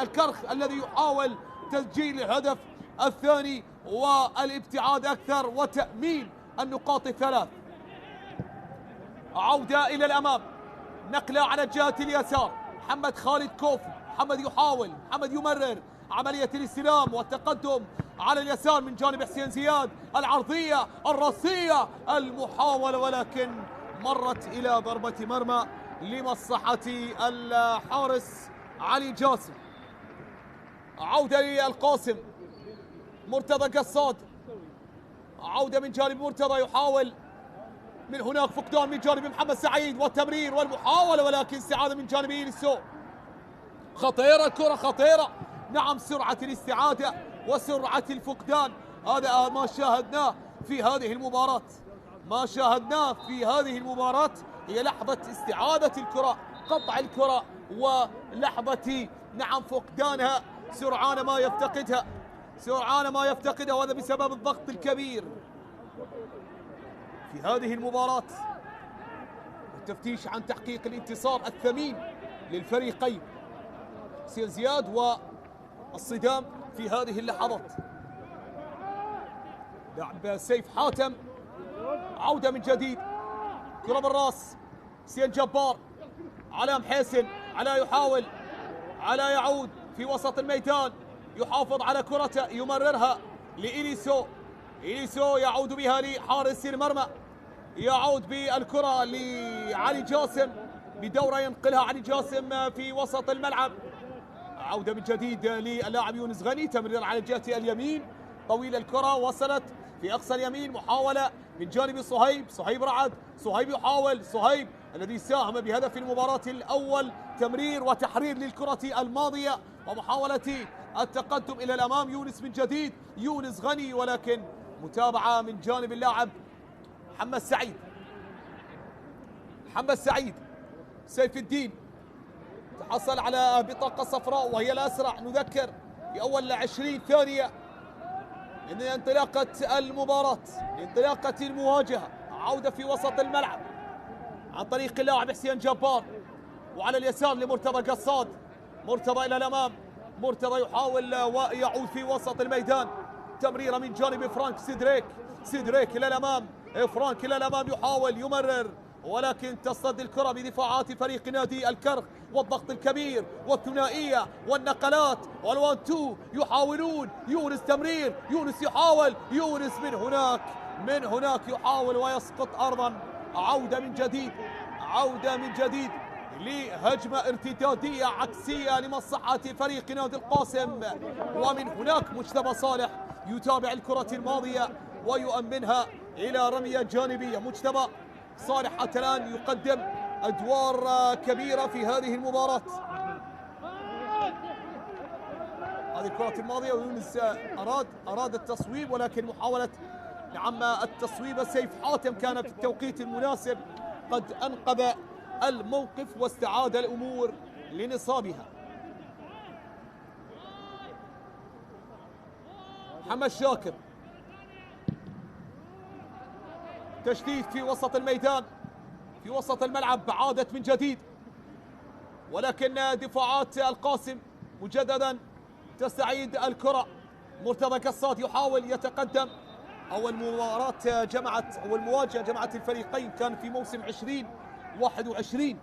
الكرخ الذي يحاول تسجيل الهدف الثاني والابتعاد أكثر وتأمين النقاط الثلاث. عودة إلى الأمام، نقلة على الجهة اليسار، محمد خالد كوف، محمد يحاول، محمد يمرر عملية الاستلام والتقدم على اليسار من جانب حسين زياد، العرضية الرأسية، المحاولة ولكن مرت إلى ضربة مرمى لمصلحة الحارس علي جاسم. عودة للقاسم، مرتضى قصاد، عودة من جانب مرتضى يحاول من هناك، فقدان من جانب محمد سعيد والتمرير والمحاولة ولكن استعادة من جانب إيليسو. خطيرة الكرة، خطيرة. نعم، سرعة الاستعادة وسرعة الفقدان، هذا ما شاهدناه في هذه المباراة. ما شاهدناه في هذه المباراة هي لحظة استعادة الكرة، قطع الكرة ولحظة نعم فقدانها، سرعان ما يفتقدها، وهذا بسبب الضغط الكبير في هذه المباراة والتفتيش عن تحقيق الانتصار الثمين للفريقين. حسين زياد والصدام في هذه اللحظات. لعب سيف حاتم، عودة من جديد، كرة بالراس، حسين جبار، علاء محسن، علاء يحاول، علاء يعود في وسط الميدان، يحافظ على كرته، يمررها لإيليسو، إيليسو يعود بها لحارس المرمى، يعود بالكرة لعلي جاسم، بدورة ينقلها علي جاسم في وسط الملعب. عودة من جديد للاعب يونس غني، تمرير على الجهة اليمين، طويل الكرة وصلت في أقصى اليمين، محاولة من جانب صهيب رعد، صهيب يحاول، صهيب الذي ساهم بهدف المباراة الأول، تمرير وتحرير للكرة الماضية ومحاولة التقدم إلى الأمام. يونس من جديد، يونس غني، ولكن متابعة من جانب اللاعب محمد سعيد. سيف الدين تحصل على بطاقة صفراء وهي الأسرع، نذكر في أول 20 ثانية من انطلاقة المباراة، انطلاقة المواجهة. عودة في وسط الملعب عن طريق اللاعب حسين جبار، وعلى اليسار لمرتضى قصاد، مرتضى إلى الأمام، مرتضى يحاول ويعود في وسط الميدان، تمريرة من جانب فرانك سيدريك إلى الأمام، فرانك إلى الأمام يحاول يمرر ولكن تصطد الكرة بدفاعات فريق نادي الكرخ والضغط الكبير والثنائية والنقلات والوان تو، يحاولون، يونس تمرير، يونس يحاول، يونس من هناك يحاول ويسقط أرضا. عودة من جديد لهجمة ارتدادية عكسية لمصلحة فريق نادي القاسم، ومن هناك مجتبى صالح يتابع الكرة الماضية ويؤمنها إلى رمية جانبية. مجتبى صالح حتى الآن يقدم أدوار كبيرة في هذه المباراة. هذه الكرة الماضية ويونس أراد التصويب، ولكن محاولة التصويب سيف حاتم كان في التوقيت المناسب، قد أنقذ الموقف واستعاد الأمور لنصابها. محمد شاكر، تشتيت في وسط الميدان، في وسط الملعب، عادت من جديد، ولكن دفاعات القاسم مجددا تستعيد الكرة. مرتضى قصاد يحاول يتقدم. أول مواجهة جمعت الفريقين كان في موسم 2021،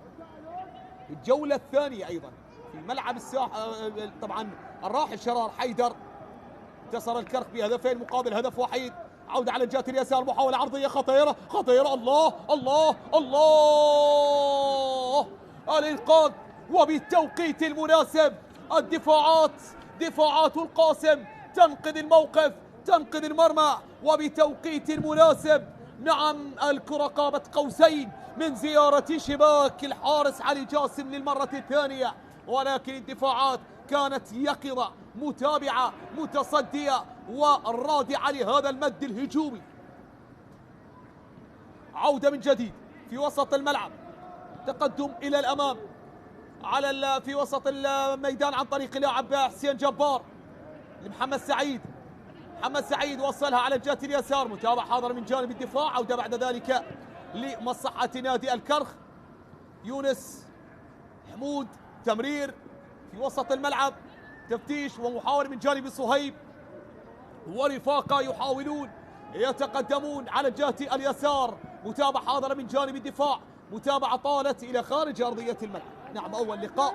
الجولة الثانية أيضا في ملعب طبعا الراحل شرار حيدر. انتصر الكرخ بهدفين مقابل هدف وحيد عودة على الجهة اليسار، محاولة عرضية خطيرة خطيرة. الله الله الله، الإنقاذ وبالتوقيت المناسب. دفاعات القاسم تنقذ الموقف، تنقذ المرمى وبتوقيت مناسب. نعم، الكرة قاب قوسين من زيارة شباك الحارس علي جاسم للمرة الثانية، ولكن الدفاعات كانت يقظة، متابعة، متصدية والرادعة لهذا المد الهجومي. عودة من جديد في وسط الملعب، تقدم إلى الأمام في وسط الميدان عن طريق لاعب حسين جبار لمحمد سعيد. محمد سعيد وصلها على الجهة اليسار، متابعة حاضرة من جانب الدفاع. عودة بعد ذلك لمصلحة نادي الكرخ. يونس حمود، تمرير في وسط الملعب، تفتيش ومحاولة من جانب صهيب ورفاقة يحاولون يتقدمون على الجهة اليسار. متابعة حاضرة من جانب الدفاع، متابعة طالت إلى خارج أرضية الملعب. نعم، أول لقاء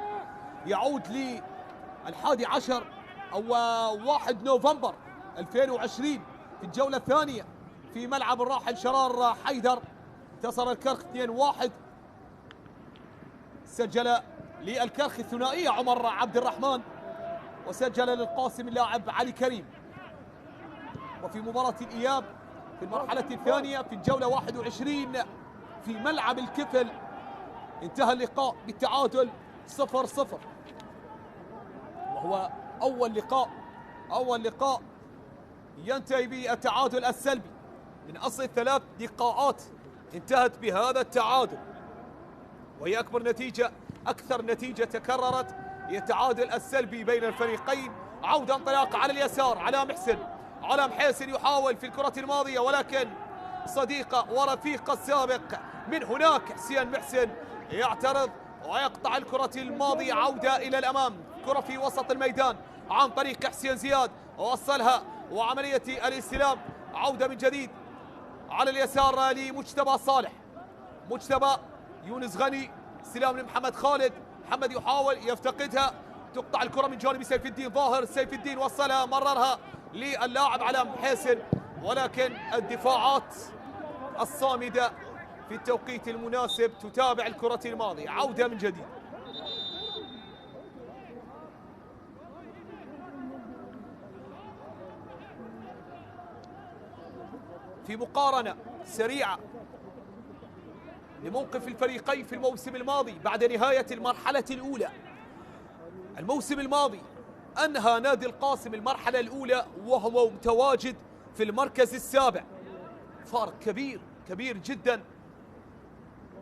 يعود لل11 أو 1 نوفمبر 2020 في الجولة الثانية في ملعب الراحل شرار حيدر. انتصر الكرخ 2-1. سجل للكرخ الثنائية عمر عبد الرحمن، وسجل للقاسم اللاعب علي كريم. وفي مباراة الإياب في المرحلة الثانية في الجولة 21 في ملعب الكفل انتهى اللقاء بالتعادل 0-0، وهو أول لقاء ينتهي بالتعادل السلبي من أصل 3 لقاءات انتهت بهذا التعادل، وهي أكثر نتيجة تكررت هي التعادل السلبي بين الفريقين. عودة انطلاقة على اليسار، علام حيسن يحاول في الكرة الماضية، ولكن صديقه ورفيقه السابق من هناك حسين محسن يعترض ويقطع الكرة الماضية. عودة إلى الأمام، كرة في وسط الميدان عن طريق حسين زياد، ووصلها وعملية الاستلام. عودة من جديد على اليسار لمجتبى صالح، مجتبى يونس غني، استلام لمحمد خالد. محمد يحاول يفتقدها، تقطع الكرة من جانب سيف الدين ظاهر. سيف الدين وصلها، مررها للاعب علام حيسن، ولكن الدفاعات الصامدة في التوقيت المناسب تتابع الكرة الماضية. عودة من جديد. في مقارنة سريعة لموقف الفريقين في الموسم الماضي بعد نهاية المرحلة الأولى. الموسم الماضي أنهى نادي القاسم المرحلة الأولى وهو متواجد في المركز السابع، فارق كبير جدا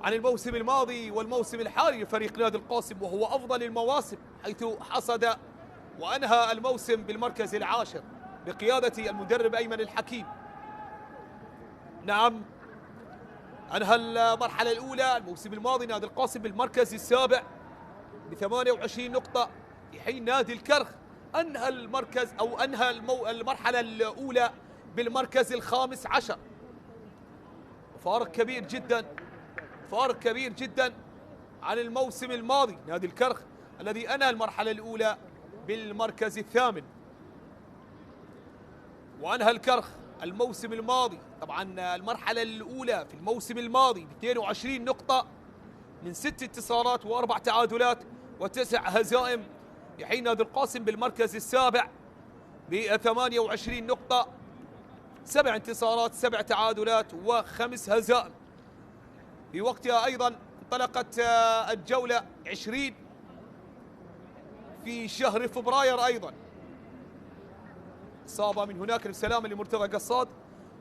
عن الموسم الماضي والموسم الحالي لفريق نادي القاسم، وهو أفضل المواسم، حيث حصد وأنهى الموسم بالمركز العاشر بقيادة المدرب أيمن الحكيم. نعم، أنهى المرحلة الأولى الموسم الماضي نادي القاسم بالمركز السابع ب28 نقطة، في حين نادي الكرخ أنهى المرحلة الأولى بالمركز الخامس عشر. فارق كبير جدا عن الموسم الماضي. نادي الكرخ الذي أنهى المرحلة الأولى بالمركز الثامن، وأنهى الكرخ الموسم الماضي طبعا المرحلة الأولى في الموسم الماضي ب 22 نقطة من 6 انتصارات و4 تعادلات و9 هزائم، في حين نادي القاسم بالمركز السابع ب 28 نقطة 7 انتصارات 7 تعادلات و5 هزائم. في وقتها أيضا انطلقت الجولة 20 في شهر فبراير، أيضا إصابة من هناك السلامة لمرتضى قصاد.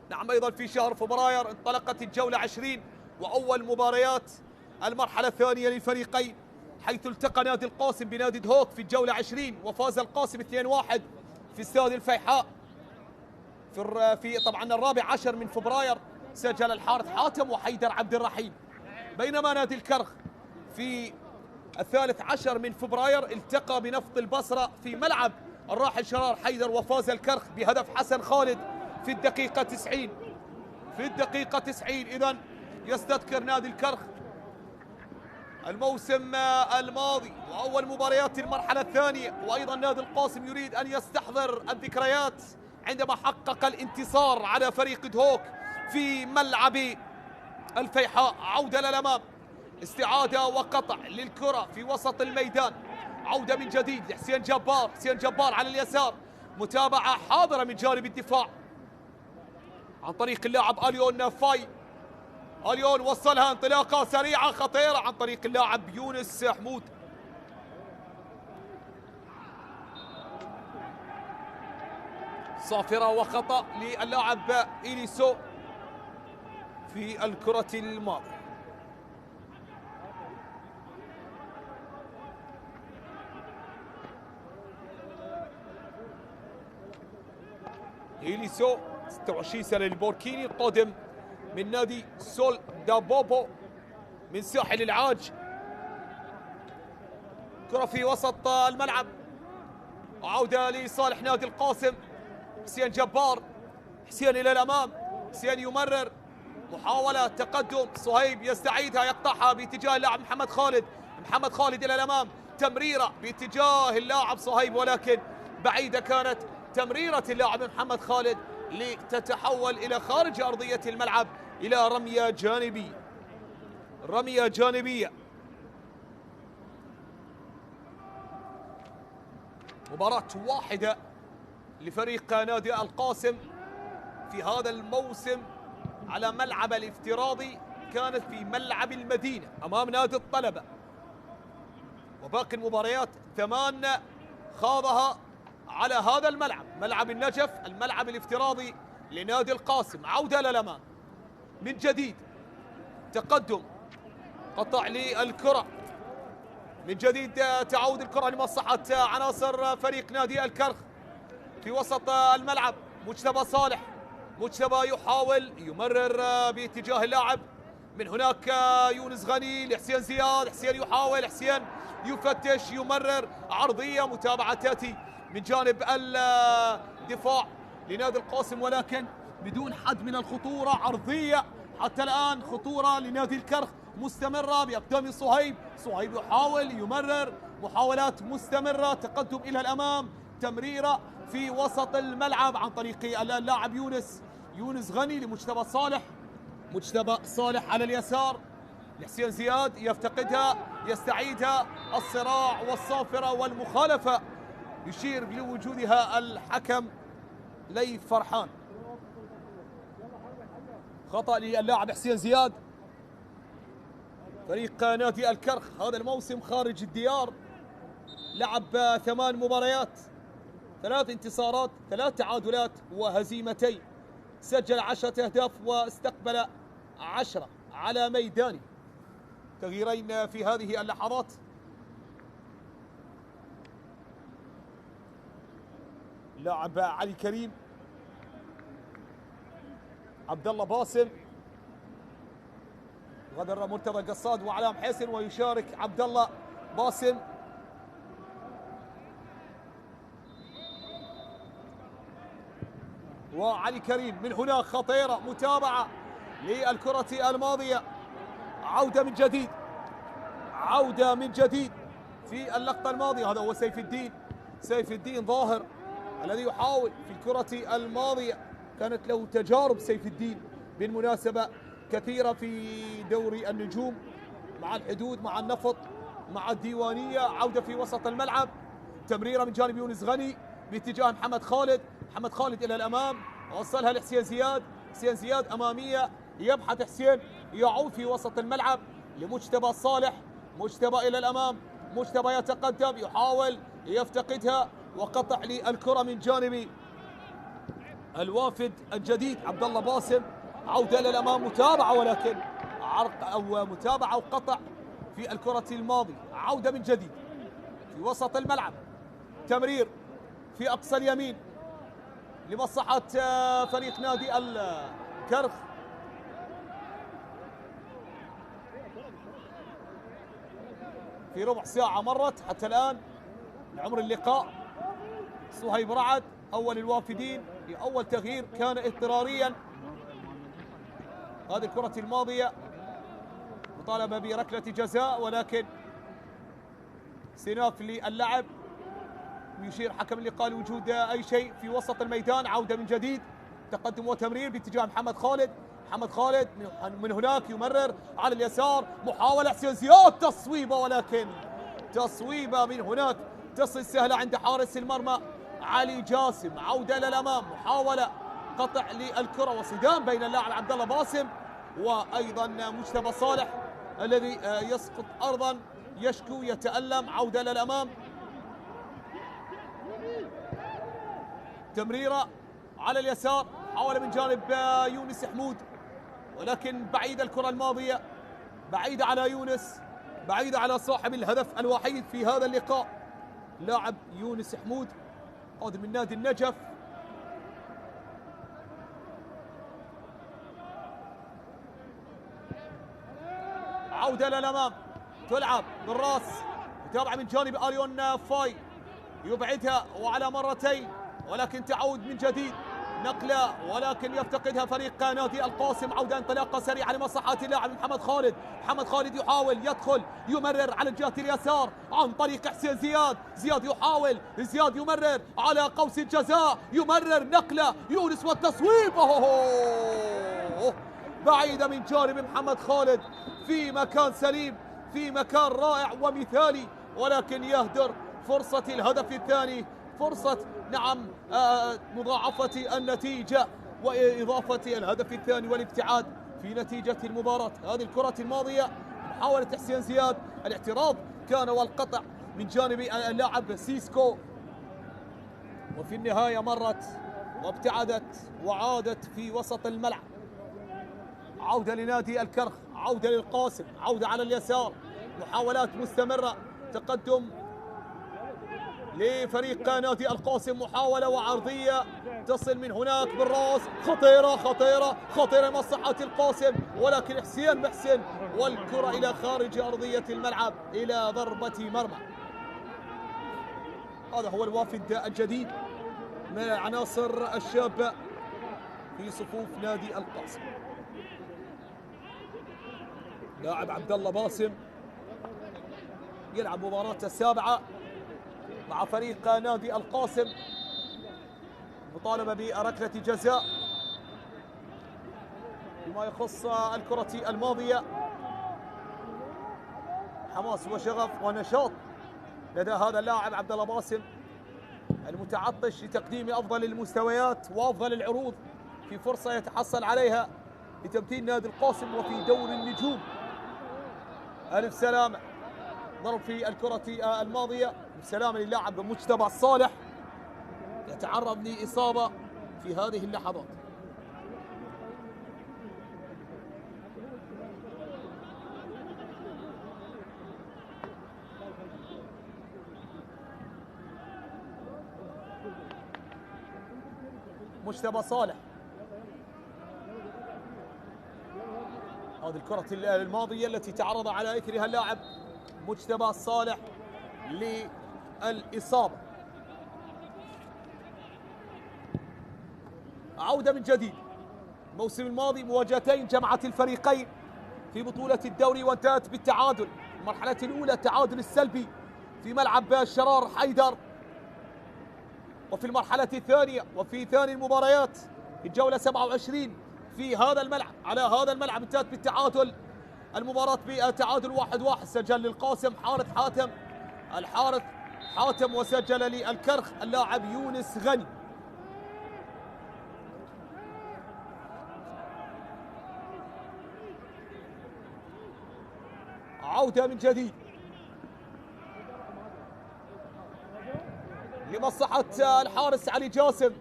نعم، أيضا في شهر فبراير انطلقت الجولة 20 وأول مباريات المرحلة الثانية للفريقين، حيث التقى نادي القاسم بنادي دهوك في الجولة 20 وفاز القاسم 2-1 في استاد الفيحاء. في طبعا الرابع عشر من فبراير سجل الحارث حاتم وحيدر عبد الرحيم، بينما نادي الكرخ في الثالث عشر من فبراير التقى بنفط البصرة في ملعب الراحل شرار حيدر وفاز الكرخ بهدف حسن خالد في الدقيقة 90. إذن يستذكر نادي الكرخ الموسم الماضي وأول مباريات المرحلة الثانية، وأيضا نادي القاسم يريد أن يستحضر الذكريات عندما حقق الانتصار على فريق دهوك في ملعب الفيحاء. عودة للأمام، استعادة وقطع للكرة في وسط الميدان، عودة من جديد لحسين جبار. حسين جبار على اليسار، متابعة حاضرة من جانب الدفاع عن طريق اللاعب اليون فاي. اليون وصلها، انطلاقة سريعة خطيرة عن طريق اللاعب يونس حمود. صافرة وخطأ للاعب إليسو في الكرة الماضية. إليسو 26 سنة البوركيني، القادم من نادي سول دابوبو من ساحل العاج. كرة في وسط الملعب، عودة لصالح نادي القاسم. حسين جبار، حسين إلى الأمام، حسين يمرر، محاولة تقدم، صهيب يستعيدها يقطعها باتجاه اللاعب محمد خالد. محمد خالد إلى الأمام، تمريرة باتجاه اللاعب صهيب ولكن بعيدة كانت تمريرة اللاعب محمد خالد لتتحول إلى خارج أرضية الملعب إلى رمية جانبية. رمية جانبية. مباراة واحدة لفريق نادي القاسم في هذا الموسم على ملعب الافتراضي، كانت في ملعب المدينة أمام نادي الطلبة، وباقي المباريات 8 خاضها على هذا الملعب، ملعب النجف، الملعب الافتراضي لنادي القاسم. عودة للأمام من جديد، تقدم، قطع للكرة من جديد، تعود الكرة لمصلحة عناصر فريق نادي الكرخ في وسط الملعب. مجتبى صالح، مجتبى يحاول يمرر باتجاه اللاعب، من هناك يونس غني لحسين زياد. حسين يحاول، حسين يفتش، يمرر، عرضية، متابعة تأتي من جانب الدفاع لنادي القاسم ولكن بدون حد من الخطورة. عرضية حتى الآن، خطورة لنادي الكرخ مستمرة بأقدام صهيب. صهيب يحاول يمرر، محاولات مستمرة، تقدم إلى الأمام، تمريرة في وسط الملعب عن طريق اللاعب يونس غني لمجتبى صالح. مجتبى صالح على اليسار لحسين زياد، يفتقدها، يستعيدها، الصراع والصافرة والمخالفة يشير لوجودها الحكم ليث فرحان. خطأ للاعب حسين زياد. فريق نادي الكرخ هذا الموسم خارج الديار، لعب 8 مباريات، 3 انتصارات، 3 تعادلات وهزيمتين، سجل 10 أهداف واستقبل 10 على ميدانه. تغييرين في هذه اللحظات، لاعب علي كريم، عبد الله باسم، غدر مرتضى قصاد وعلام حسن، ويشارك عبد الله باسم. وعلي كريم من هنا خطيرة، متابعة للكرة الماضية. عودة من جديد، عودة من جديد في اللقطة الماضية. هذا هو سيف الدين ظاهر الذي يحاول في الكرة الماضية. كانت له تجارب سيف الدين بالمناسبة كثيرة في دوري النجوم، مع الحدود، مع النفط، مع الديوانية. عودة في وسط الملعب، تمريرة من جانب يونس غني باتجاه محمد خالد. محمد خالد إلى الأمام، وصلها لحسين زياد. حسين زياد أمامية، يبحث حسين، يعود في وسط الملعب لمجتبى صالح. مجتبى إلى الأمام، مجتبى يتقدم، يحاول، يفتقدها، وقطع للكرة من جانب الوافد الجديد عبد الله باسم. عودة إلى الأمام، متابعة ولكن عرق أو متابعة وقطع في الكرة الماضية. عودة من جديد في وسط الملعب، تمرير في أقصى اليمين لمصلحة فريق نادي الكرخ. في ربع ساعة مرت حتى الآن لعمر اللقاء. صهيب رعد أول الوافدين لأول تغيير كان اضطراريا. هذه الكرة الماضية مطالبة بركلة جزاء ولكن استئناف للعب يشير حكم اللقاء لوجود أي شيء في وسط الميدان. عودة من جديد، تقدم وتمرير باتجاه محمد خالد. محمد خالد من هناك يمرر على اليسار، محاولة حسين زياد، تصويبة، ولكن تصويبة من هناك تصل سهلة عند حارس المرمى علي جاسم. عودة للأمام، محاولة قطع للكرة وصدام بين اللاعب عبد الله باسم وأيضا مجتبى صالح الذي يسقط أرضا يشكو يتألم. عودة للأمام، تمريرة على اليسار، حاول من جانب يونس حمود ولكن بعيدة الكرة الماضية، بعيدة على يونس، بعيدة على صاحب الهدف الوحيد في هذا اللقاء، لاعب يونس حمود قادم من نادي النجف. عودة للأمام، تلعب بالراس، متابعة من جانب أريون فاي، يبعدها وعلى مرتين ولكن تعود من جديد، نقلة ولكن يفتقدها فريق نادي القاسم. عودة انطلاقة سريعة لمصلحة اللاعب محمد خالد. محمد خالد يحاول يدخل، يمرر على الجهة اليسار عن طريق حسين زياد. زياد يحاول، زياد يمرر على قوس الجزاء، يمرر نقلة يونس والتصويب، بعيدة من جانب محمد خالد في مكان سليم، في مكان رائع ومثالي، ولكن يهدر فرصة الهدف الثاني، فرصة نعم مضاعفة النتيجة وإضافة الهدف الثاني والابتعاد في نتيجة المباراة. هذه الكرة الماضية محاولة حسين زياد، الاعتراض كان والقطع من جانب اللاعب سيسكو، وفي النهاية مرت وابتعدت وعادت في وسط الملعب. عودة لنادي الكرخ، عودة للقاسم، عودة على اليسار، محاولات مستمرة، تقدم لفريق نادي القاسم، محاولة وعرضية تصل من هناك بالراس، خطيرة خطيرة خطيرة مصلحة القاسم، ولكن حسين محسن والكرة إلى خارج أرضية الملعب إلى ضربة مرمى. هذا هو الوافد الجديد من العناصر الشابة في صفوف نادي القاسم. لاعب عبد الله باسم يلعب مباراته السابعة مع فريق نادي القاسم، مطالبة بركلة جزاء فيما يخص الكرة الماضية. حماس وشغف ونشاط لدى هذا اللاعب عبد الله باسم المتعطش لتقديم أفضل المستويات وأفضل العروض في فرصة يتحصل عليها لتمثيل نادي القاسم وفي دور النجوم. ألف سلامة، ضرب في الكرة الماضية، سلامة للاعب مجتبى صالح يتعرض لإصابة في هذه اللحظات. مجتبى صالح، هذه الكرة الماضية التي تعرض على إثرها اللاعب مجتبى صالح للإصابة. عودة من جديد، الموسم الماضي مواجهتين جمعت الفريقين في بطولة الدوري وانتهت بالتعادل. المرحلة الأولى التعادل السلبي في ملعب شرار حيدر، وفي المرحلة الثانية وفي ثاني المباريات في الجولة 27 في هذا الملعب على هذا الملعب انتهت بالتعادل. المباراة بتعادل 1-1، سجل للقاسم الحارث حاتم وسجل للكرخ اللاعب يونس غني. عودة من جديد لمصلحة الحارس علي جاسم،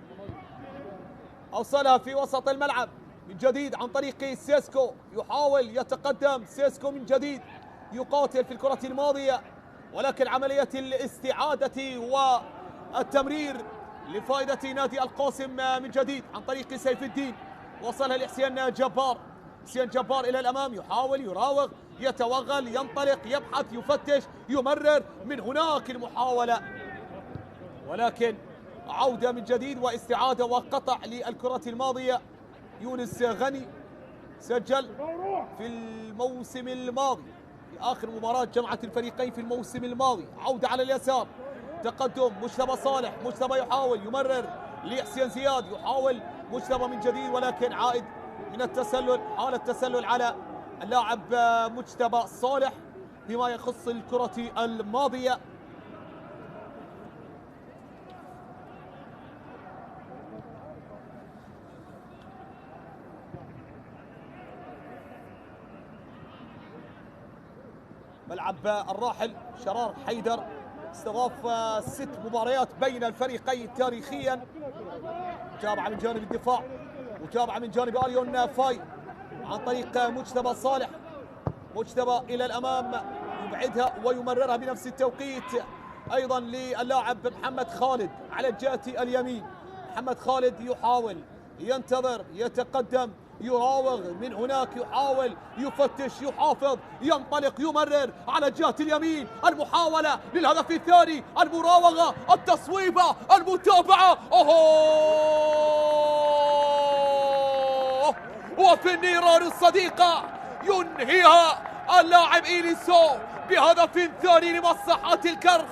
أوصلها في وسط الملعب من جديد عن طريق سيسكو، يحاول يتقدم سيسكو من جديد، يقاتل في الكرة الماضية، ولكن عملية الاستعادة والتمرير لفائدة نادي القاسم من جديد عن طريق سيف الدين، وصلها لحسين جبار. حسين جبار إلى الأمام، يحاول يراوغ يتوغل ينطلق يبحث يفتش يمرر من هناك المحاولة، ولكن عودة من جديد واستعادة وقطع للكرة الماضية. يونس غني سجل في الموسم الماضي في آخر مباراة جمعت الفريقين في الموسم الماضي. عودة على اليسار، تقدم مجتبى صالح، مجتبى يحاول يمرر لحسين زياد، يحاول مجتبى من جديد ولكن عائد من التسلل، حالة تسلل على اللاعب مجتبى صالح فيما يخص الكرة الماضية. ملعب الراحل شرار حيدر استضاف 6 مباريات بين الفريقين تاريخيا، متابعة من جانب الدفاع، متابعة من جانب اليون فاي عن طريق مجتبى صالح. مجتبى إلى الأمام يبعدها ويمررها بنفس التوقيت أيضا للاعب محمد خالد على الجهة اليمين. محمد خالد يحاول، ينتظر، يتقدم، يراوغ من هناك، يحاول، يفتش، يحافظ، ينطلق، يمرر على الجهة اليمين. المحاولة للهدف الثاني، المراوغة، التصويبة، المتابعة، وفي النيران الصديقة ينهيها اللاعب إليسو بهدف ثاني لمصلحة الكرخ،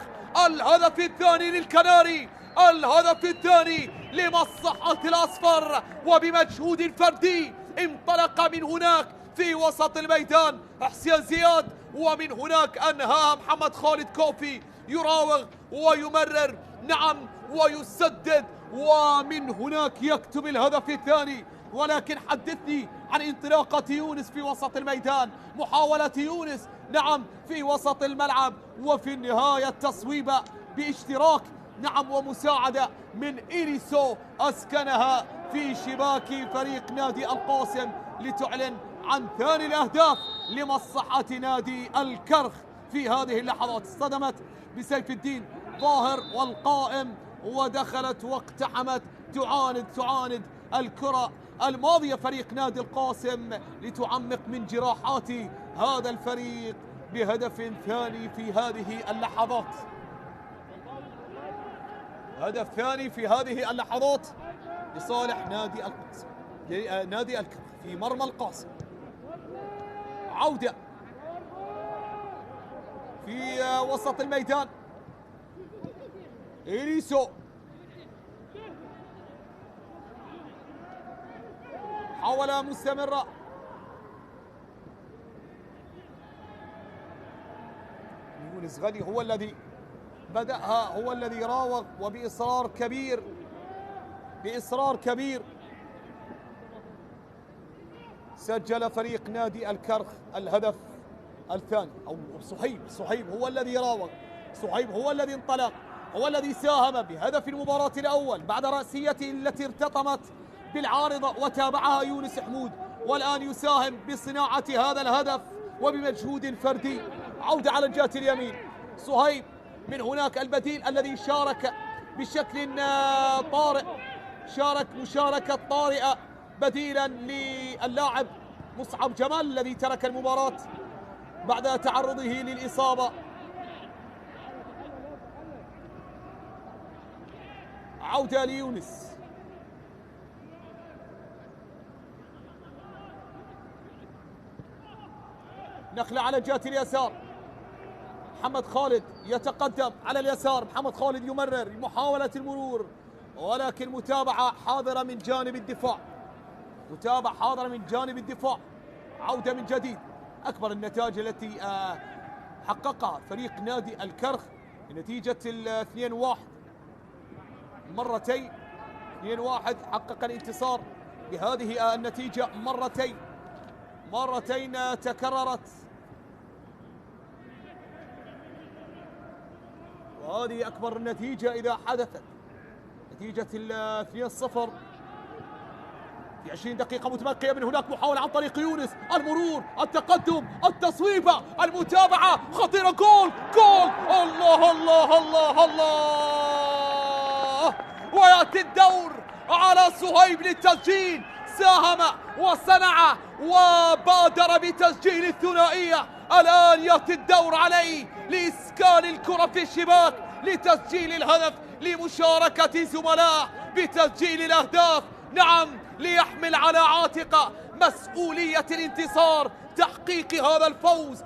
الهدف الثاني للكناري، الهدف الثاني لمصلحة الأصفر، وبمجهود فردي انطلق من هناك في وسط الميدان حسين زياد، ومن هناك أنهاها محمد خالد كوفي، يراوغ ويمرر نعم ويسدد، ومن هناك يكتب الهدف الثاني. ولكن حدثني عن انطلاقة يونس في وسط الميدان، محاولة يونس نعم في وسط الملعب، وفي النهاية التصويبة باشتراك نعم ومساعدة من إليسو أسكنها في شباك فريق نادي القاسم لتعلن عن ثاني الأهداف لمصلحة نادي الكرخ. في هذه اللحظات اصطدمت بسيف الدين ظاهر والقائم ودخلت واقتحمت، تعاند الكرة الماضية فريق نادي القاسم لتعمق من جراحات هذا الفريق بهدف ثاني في هذه اللحظات. هدف ثاني في هذه اللحظات لصالح نادي القاسم، نادي الكرخ في مرمى القاسم. عودة في وسط الميدان، إليسو محاولة مستمرة، يونس غني هو الذي بدأها، هو الذي راوغ وبإصرار كبير، بإصرار كبير سجل فريق نادي الكرخ الهدف الثاني. أو صهيب هو الذي راوغ، صهيب هو الذي انطلق، هو الذي ساهم بهدف المباراة الأول بعد رأسيته التي ارتطمت بالعارضة وتابعها يونس حمود، والآن يساهم بصناعة هذا الهدف وبمجهود فردي. عودة على الجهة اليمين، صهيب من هناك البديل الذي شارك بشكل طارئ، شارك مشاركة طارئة بديلا للاعب مصعب جمال الذي ترك المباراة بعد تعرضه للإصابة. عودة ليونس، نقلة على جهة اليسار، محمد خالد يتقدم على اليسار، محمد خالد يمرر محاولة المرور ولكن متابعة حاضرة من جانب الدفاع، متابعة حاضرة من جانب الدفاع. عودة من جديد، أكبر النتائج التي حققها فريق نادي الكرخ بنتيجة 2-1 مرتين، 2-1 حقق الانتصار بهذه النتيجة مرتين تكررت، وهذه أكبر النتيجة إذا حدثت. نتيجة 2-0 في 20 دقيقة متبقية من هناك، محاولة عن طريق يونس، المرور، التقدم، التصويبة، المتابعة، خطيرة، جول الله الله الله الله، ويأتي الدور على صهيب للتسجيل، ساهم وصنع وبادر بتسجيل الثنائية. الآن يأتي الدور عليه لإسكان الكرة في الشباك، لتسجيل الهدف، لمشاركة زملائه بتسجيل الأهداف، نعم ليحمل على عاتقه مسؤولية الانتصار، تحقيق هذا الفوز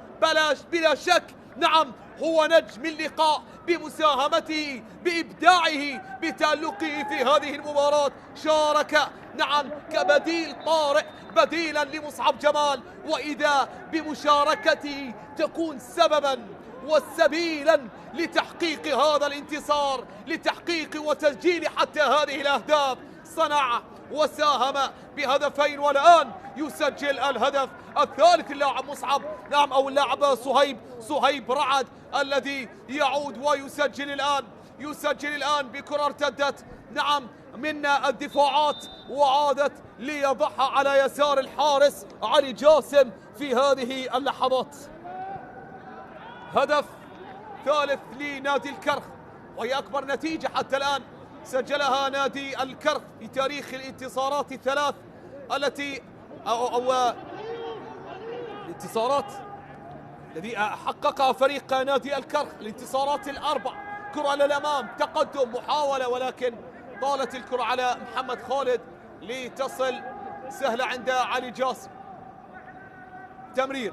بلا شك، نعم هو نجم اللقاء بمساهمته بإبداعه بتألقه في هذه المباراة. شارك نعم كبديل طارئ بديلا لمصعب جمال، وإذا بمشاركته تكون سببا وسبيلا لتحقيق هذا الانتصار، لتحقيق وتسجيل حتى هذه الأهداف. صنع وساهم بهدفين، والآن يسجل الهدف الثالث اللاعب مصعب نعم أو اللاعب صهيب رعد الذي يعود ويسجل الآن بكرة ارتدت نعم من الدفاعات وعادت ليضعها على يسار الحارس علي جاسم في هذه اللحظات. هدف ثالث لنادي الكرخ، وهي أكبر نتيجة حتى الآن سجلها نادي الكرخ في تاريخ الانتصارات الثلاث التي أو الانتصارات الذي حققها فريق نادي الكرخ، الانتصارات الأربع. كرة للأمام، تقدم، محاولة، ولكن طالت الكرة على محمد خالد لتصل سهلة عند علي جاسم. تمرير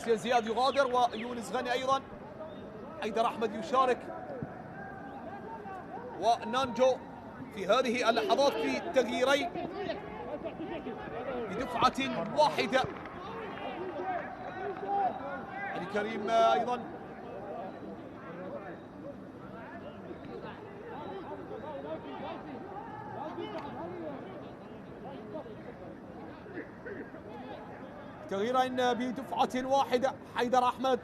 زياد يغادر ويونس غني أيضا. حيدر أحمد يشارك ونانجو في هذه اللحظات في تغييرين بدفعة واحدة. علي كريم أيضا تغييرين بدفعة واحدة. حيدر أحمد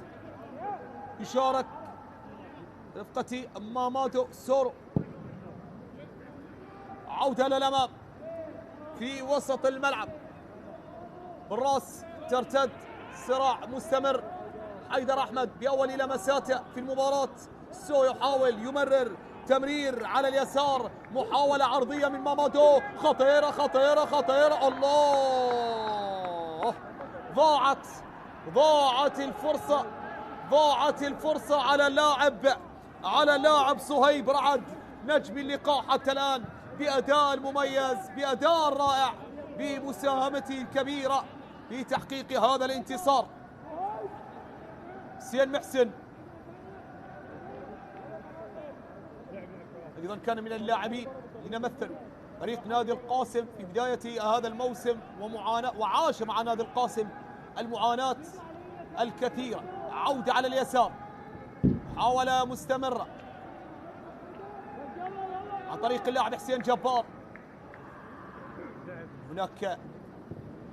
يشارك رفقة مامادو سورو. عودة للأمام في وسط الملعب، بالراس ترتد، صراع مستمر. حيدر أحمد بأول لمساته في المباراة. سو يحاول يمرر، تمرير على اليسار، محاولة عرضية من مامادو، خطيرة خطيرة خطيرة، الله، ضاعت الفرصة على اللاعب صهيب رعد نجم اللقاء حتى الآن، بأداء مميز، بأداء رائع، بمساهمته الكبيرة في تحقيق هذا الانتصار. سيان محسن أيضا كان من اللاعبين الذين مثلوا فريق نادي القاسم في بداية هذا الموسم وعاش مع نادي القاسم المعاناة الكثيرة. عودة على اليسار، محاولة مستمرة عن طريق اللاعب حسين جبار. هناك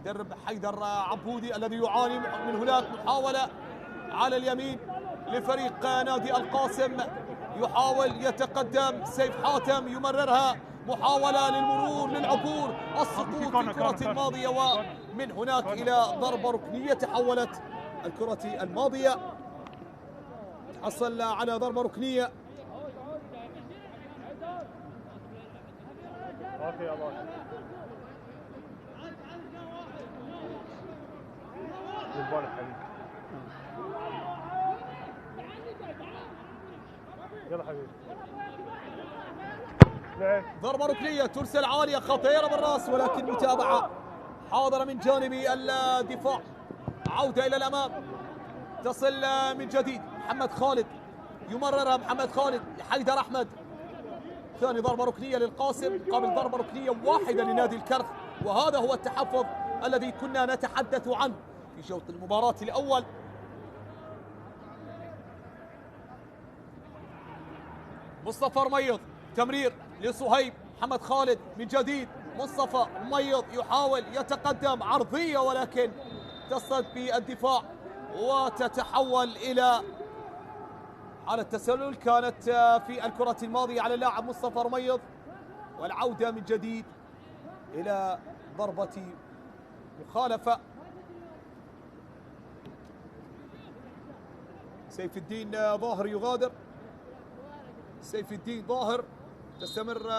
مدرب حيدر عبودي الذي يعاني من هناك محاولة على اليمين لفريق نادي القاسم، يحاول يتقدم سيف حاتم، يمررها، محاولة للمرور للعبور، السقوط في الكرة الماضية، ومن هناك إلى ضربة ركنية. تحولت الكرة الماضية، حصل على ضربة ركنية. يلا حبيبي، ضربة ركنية ترسل عالية خطيرة بالراس، ولكن متابعة حاضرة من جانب الدفاع. عودة إلى الأمام، تصل من جديد محمد خالد، يمررها محمد خالد لحيدر أحمد. ثاني ضربة ركنية للقاسم قبل ضربة ركنية واحدة لنادي الكرخ، وهذا هو التحفظ الذي كنا نتحدث عنه في شوط المباراة الأول. مصطفى رميض، تمرير لصهيب، محمد خالد من جديد، مصطفى رميض يحاول يتقدم، عرضية ولكن تصد بالدفاع وتتحول إلى حالة تسلل كانت في الكرة الماضية على اللاعب مصطفى رميض، والعودة من جديد إلى ضربة مخالفة. سيف الدين ظاهر يغادر، سيف الدين ظاهر. تستمر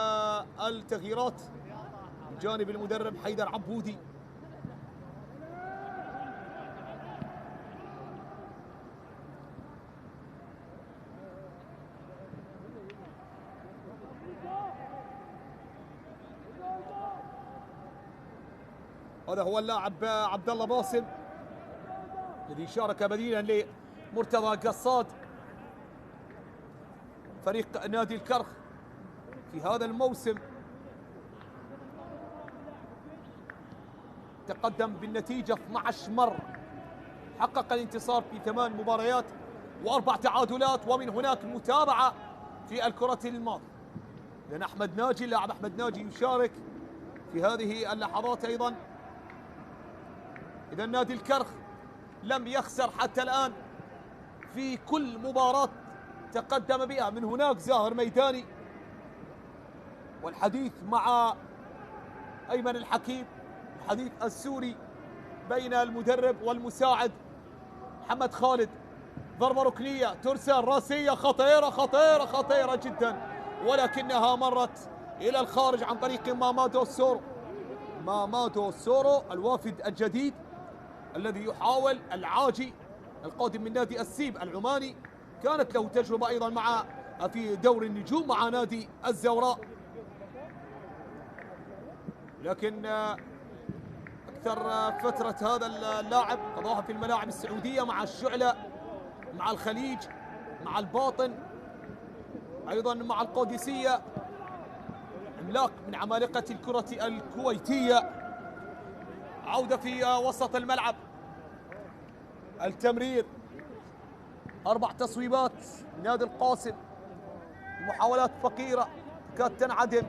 التغييرات من جانب المدرب حيدر عبودي. هذا هو اللاعب عبد الله باسم الذي شارك بديلا لمرتضى قصاد فريق نادي الكرخ في هذا الموسم. تقدم بالنتيجة 12 مرة، حقق الانتصار في 8 مباريات و4 تعادلات، ومن هناك متابعة في الكرة الماضية. لأن أحمد ناجي اللاعب أحمد ناجي يشارك في هذه اللحظات أيضا. إذا نادي الكرخ لم يخسر حتى الآن في كل مباراة تقدم بها. من هناك زاهر ميداني، والحديث مع أيمن الحكيم، الحديث السوري بين المدرب والمساعد محمد خالد. ضربة ركنية ترسل راسية خطيرة خطيرة خطيرة جدا، ولكنها مرت إلى الخارج عن طريق مامادو سورو. مامادو سورو الوافد الجديد الذي يحاول، العاجي القادم من نادي السيب العماني، كانت له تجربة أيضا مع في دور النجوم مع نادي الزوراء، لكن أكثر فترة هذا اللاعب قضاها في الملاعب السعودية مع الشعلة، مع الخليج، مع الباطن، أيضا مع القادسية. عملاق من عمالقة الكرة الكويتية. عودة في وسط الملعب، التمرير، 4 تصويبات نادي القاسم، محاولات فقيرة كانت تنعدم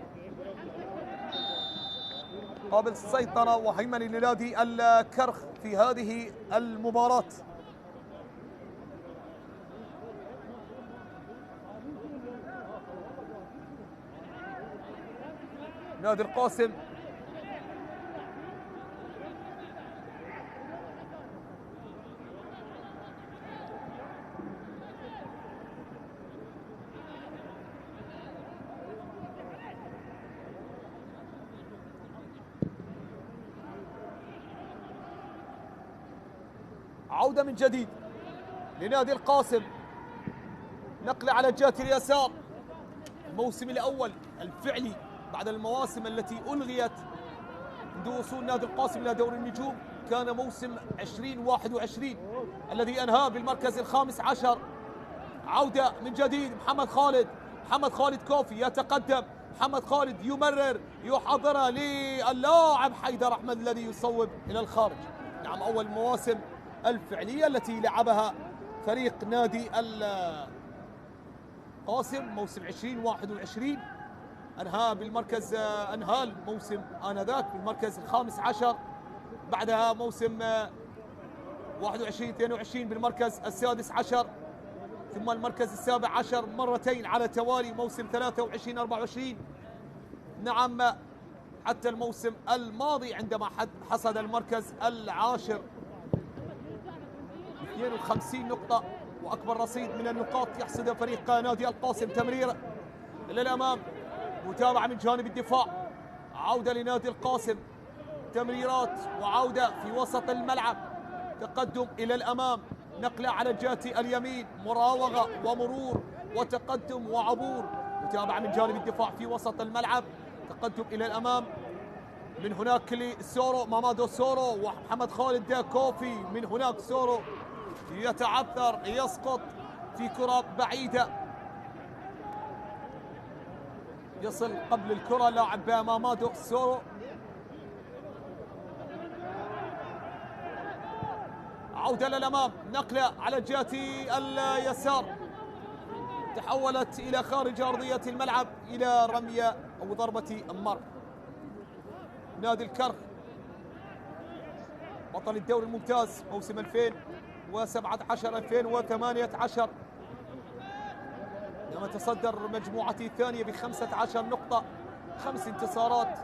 قابل السيطرة وهيمنة لنادي الكرخ في هذه المباراة. نادي القاسم عودة من جديد لنادي القاسم، نقلة على جهة اليسار. الموسم الأول الفعلي بعد المواسم التي ألغيت منذ وصول نادي القاسم إلى دوري النجوم كان موسم 2021 الذي أنهى بالمركز الخامس عشر. عودة من جديد محمد خالد، محمد خالد كوفي يتقدم، محمد خالد يمرر يحضرها للاعب حيدر أحمد الذي يصوب إلى الخارج. نعم، أول مواسم الفعلية التي لعبها فريق نادي القاسم موسم 2021 انهى بالمركز، انهى الموسم انذاك بالمركز الخامس عشر، بعدها موسم 21-22 بالمركز السادس عشر، ثم المركز السابع عشر مرتين على توالي موسم 23-24. نعم، حتى الموسم الماضي عندما حصد المركز العاشر 52 نقطة، وأكبر رصيد من النقاط يحصدها فريق نادي القاسم. تمرير إلى الأمام، متابعة من جانب الدفاع، عودة لنادي القاسم، تمريرات وعودة في وسط الملعب، تقدم إلى الأمام، نقلة على الجهة اليمين، مراوغة ومرور وتقدم وعبور، متابعة من جانب الدفاع في وسط الملعب، تقدم إلى الأمام. من هناك لسورو، مامادو سورو ومحمد خالد كوفي. من هناك سورو يتعثر، يسقط في كرة بعيدة، يصل قبل الكرة لاعب مامادو سورو. عودة للأمام، نقلة على جهة اليسار، تحولت إلى خارج أرضية الملعب إلى رمية أو ضربة مرمى. نادي الكرخ بطل الدوري الممتاز موسم 2017-2018، لما تصدر مجموعته الثانية ب15 نقطة، 5 انتصارات،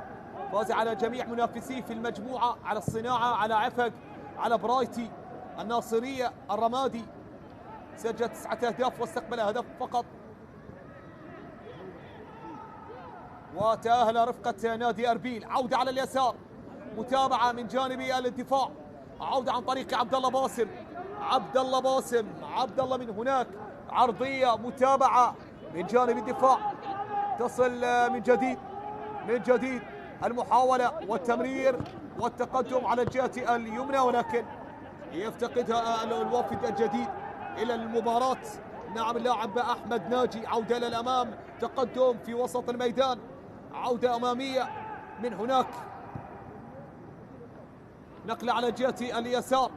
فاز على جميع منافسيه في المجموعة، على الصناعة، على عفق، على برايتي، الناصرية، الرمادي. سجل 9 أهداف واستقبل هدف فقط، وتأهل رفقة نادي أربيل. عودة على اليسار، متابعة من جانب الدفاع، عودة عن طريق عبد الله باسم، عبد الله باسم، عبد الله من هناك، عرضية، متابعة من جانب الدفاع، تصل من جديد المحاولة والتمرير والتقدم على الجهة اليمنى، ولكن يفتقدها الوافد الجديد إلى المباراة. نعم اللاعب أحمد ناجي، عودة إلى الأمام، تقدم في وسط الميدان، عودة أمامية من هناك، نقلة على جهة اليسار،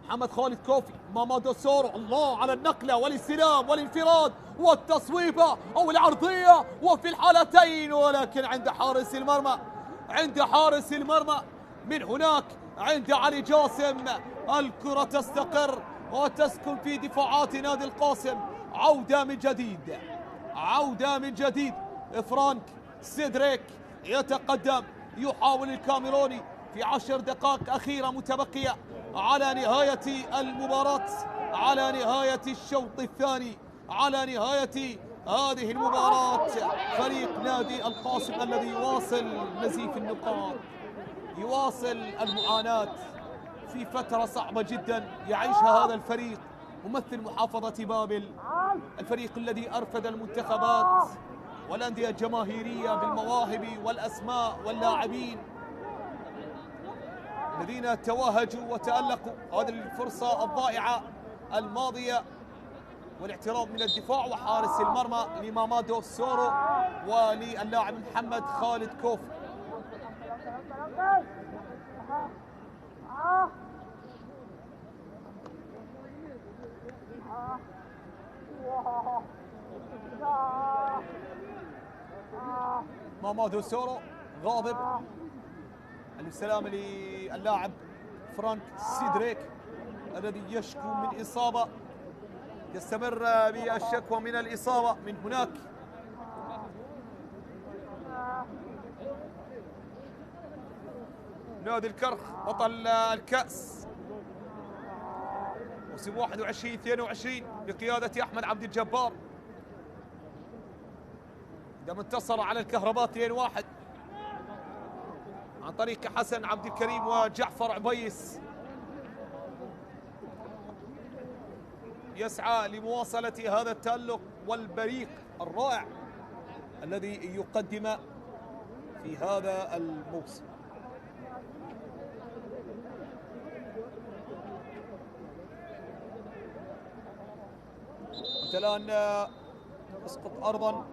محمد خالد كوفي، مامادو سورو، الله على النقلة والاستلام والانفراد والتصويبة أو العرضية وفي الحالتين، ولكن عند حارس المرمى، عند حارس المرمى من هناك عند علي جاسم. الكرة تستقر وتسكن في دفاعات نادي القاسم. عودة من جديد، عودة من جديد. فرانك سيدريك يتقدم، يحاول الكاميروني في 10 دقائق أخيرة متبقية على نهاية المباراة، على نهاية الشوط الثاني، على نهاية هذه المباراة. فريق نادي القاسم الذي يواصل نزيف النقاط، يواصل المعاناة في فترة صعبة جدا يعيشها هذا الفريق ممثل محافظة بابل، الفريق الذي أرفد المنتخبات والأندية الجماهيرية بالمواهب والأسماء واللاعبين الذين تواهجوا وتألقوا. هذه الفرصة الضائعة الماضية والاعتراض من الدفاع وحارس المرمى لمامادو سورو وللاعب محمد خالد كوفي. مامادو سورو غاضب، السلام للاعب فرانك سيدريك الذي يشكو من إصابة، يستمر بالشكوى من الإصابة من هناك. نادي الكرخ بطل الكأس موسم 21-22 بقيادة أحمد عبد الجبار، عندما انتصر على الكهرباء 2-1 عن طريق حسن عبد الكريم وجعفر عبيس. يسعى لمواصلة هذا التألق والبريق الرائع الذي يقدم في هذا الموسم. الآن يسقط أرضا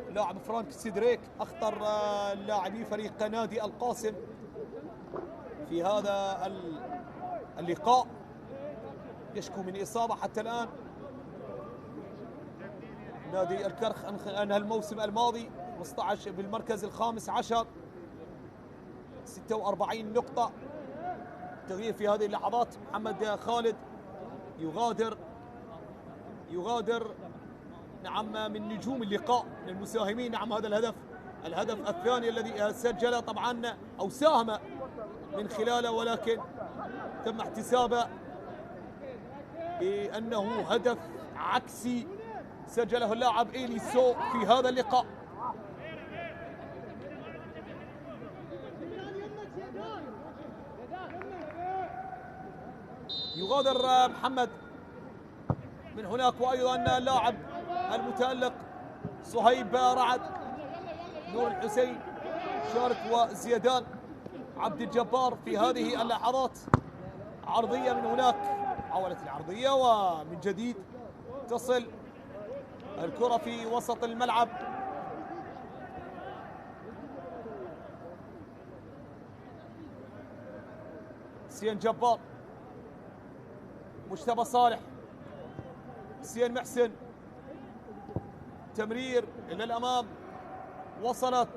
لاعب فرانك سيدريك، أخطر لاعبي فريق نادي القاسم في هذا اللقاء، يشكو من إصابة حتى الآن. نادي الكرخ أنهى الموسم الماضي 15 بالمركز ال15، 46 نقطة. تغيير في هذه اللحظات، محمد خالد يغادر نعم من نجوم اللقاء، من المساهمين. نعم هذا الهدف الثاني الذي سجله طبعا أو ساهم من خلاله، ولكن تم احتسابه بأنه هدف عكسي سجله اللاعب إليسو في هذا اللقاء. يغادر محمد من هناك، وأيضا اللاعب المتألق صهيب رعد، نور الحسين شارك، وزيدان عبد الجبار في هذه اللحظات. عرضية من هناك، حاولت العرضية ومن جديد تصل الكرة في وسط الملعب. سيان جبار، مجتبى صالح، سيان محسن، تمرير إلى الأمام، وصلت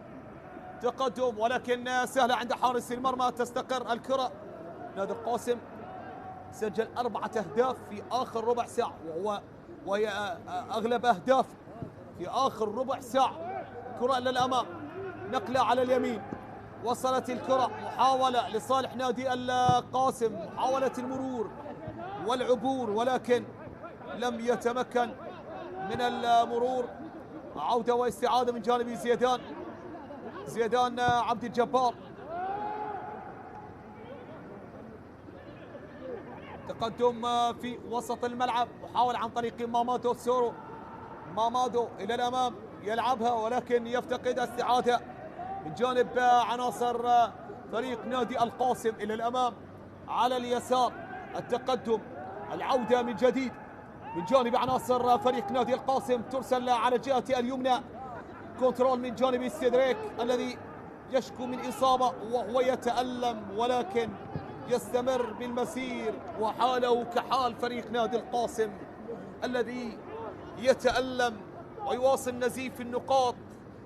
تقدم ولكن سهلة عند حارس المرمى، تستقر الكرة. نادي القاسم سجل 4 أهداف في آخر ربع ساعة، وهي أغلب أهداف في آخر ربع ساعة. كرة إلى الأمام، نقلة على اليمين، وصلت الكرة، محاولة لصالح نادي القاسم، محاولة المرور والعبور ولكن لم يتمكن من المرور. عودة واستعادة من جانب زيدان عبد الجبار، تقدم في وسط الملعب، محاولة عن طريق مامادو سورو، مامادو إلى الأمام يلعبها ولكن يفتقد استعادة من جانب عناصر فريق نادي القاسم إلى الأمام على اليسار. التقدم، العودة من جديد من جانب عناصر فريق نادي القاسم، ترسل على الجهة اليمنى. كنترول من جانب سيدريك الذي يشكو من إصابة وهو يتألم، ولكن يستمر بالمسير وحاله كحال فريق نادي القاسم الذي يتألم ويواصل نزيف النقاط،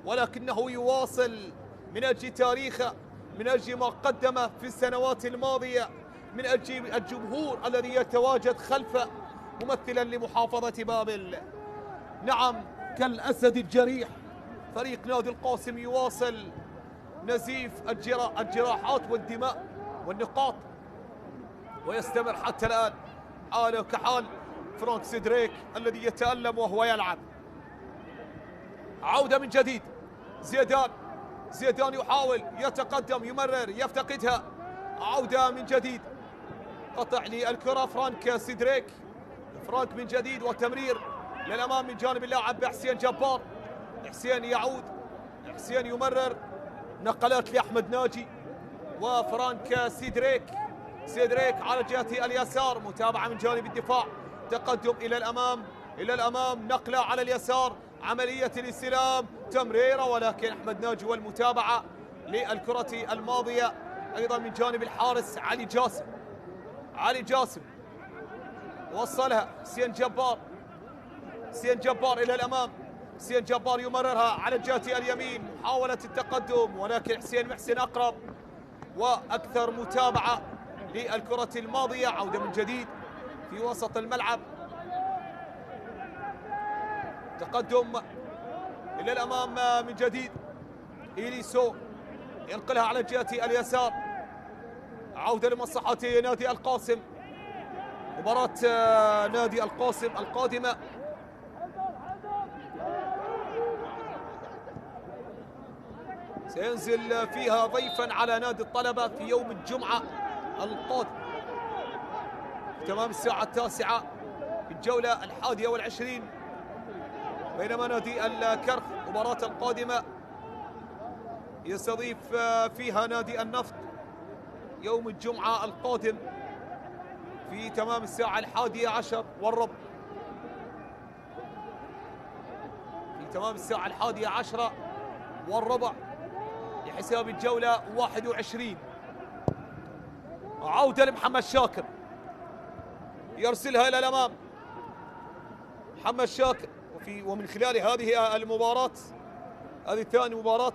ولكنه يواصل من أجل تاريخه، من أجل ما قدمه في السنوات الماضية، من أجل الجمهور الذي يتواجد خلفه ممثلا لمحافظة بابل. نعم، كالأسد الجريح فريق نادي القاسم يواصل نزيف الجراحات والدماء والنقاط، ويستمر حتى الآن حاله كحال فرانك سيدريك الذي يتألم وهو يلعب. عودة من جديد، زيدان يحاول يتقدم، يمرر، يفتقدها. عودة من جديد، قطع للكرة فرانك سيدريك. فرانك من جديد وتمرير للأمام من جانب اللاعب حسين جبار. حسين يعود، حسين يمرر، نقلات لأحمد ناجي وفرانك سيدريك على جهة اليسار، متابعة من جانب الدفاع، تقدم إلى الأمام، نقلة على اليسار، عملية الاستلام، تمريرة، ولكن أحمد ناجي والمتابعة للكرة الماضية أيضا من جانب الحارس علي جاسم وصلها حسين جبار إلى الأمام. حسين جبار يمررها على الجهة اليمين، محاولة التقدم، ولكن حسين محسن أقرب وأكثر متابعة للكرة الماضية. عودة من جديد في وسط الملعب، تقدم إلى الأمام من جديد. إليسو ينقلها على الجهة اليسار. عودة لمصلحة نادي القاسم. مباراة نادي القاسم القادمة سينزل فيها ضيفا على نادي الطلبة في يوم الجمعة القادم تمام الساعة 9 في الجولة 21، بينما نادي الكرخ مباراة القادمة يستضيف فيها نادي النفط يوم الجمعة القادم في تمام الساعة 11:15 في تمام الساعة 11:15 لحساب الجولة 21. عودة لمحمد شاكر، يرسلها إلى الأمام محمد شاكر، ومن خلال هذه المباراة، هذه ثاني مباراة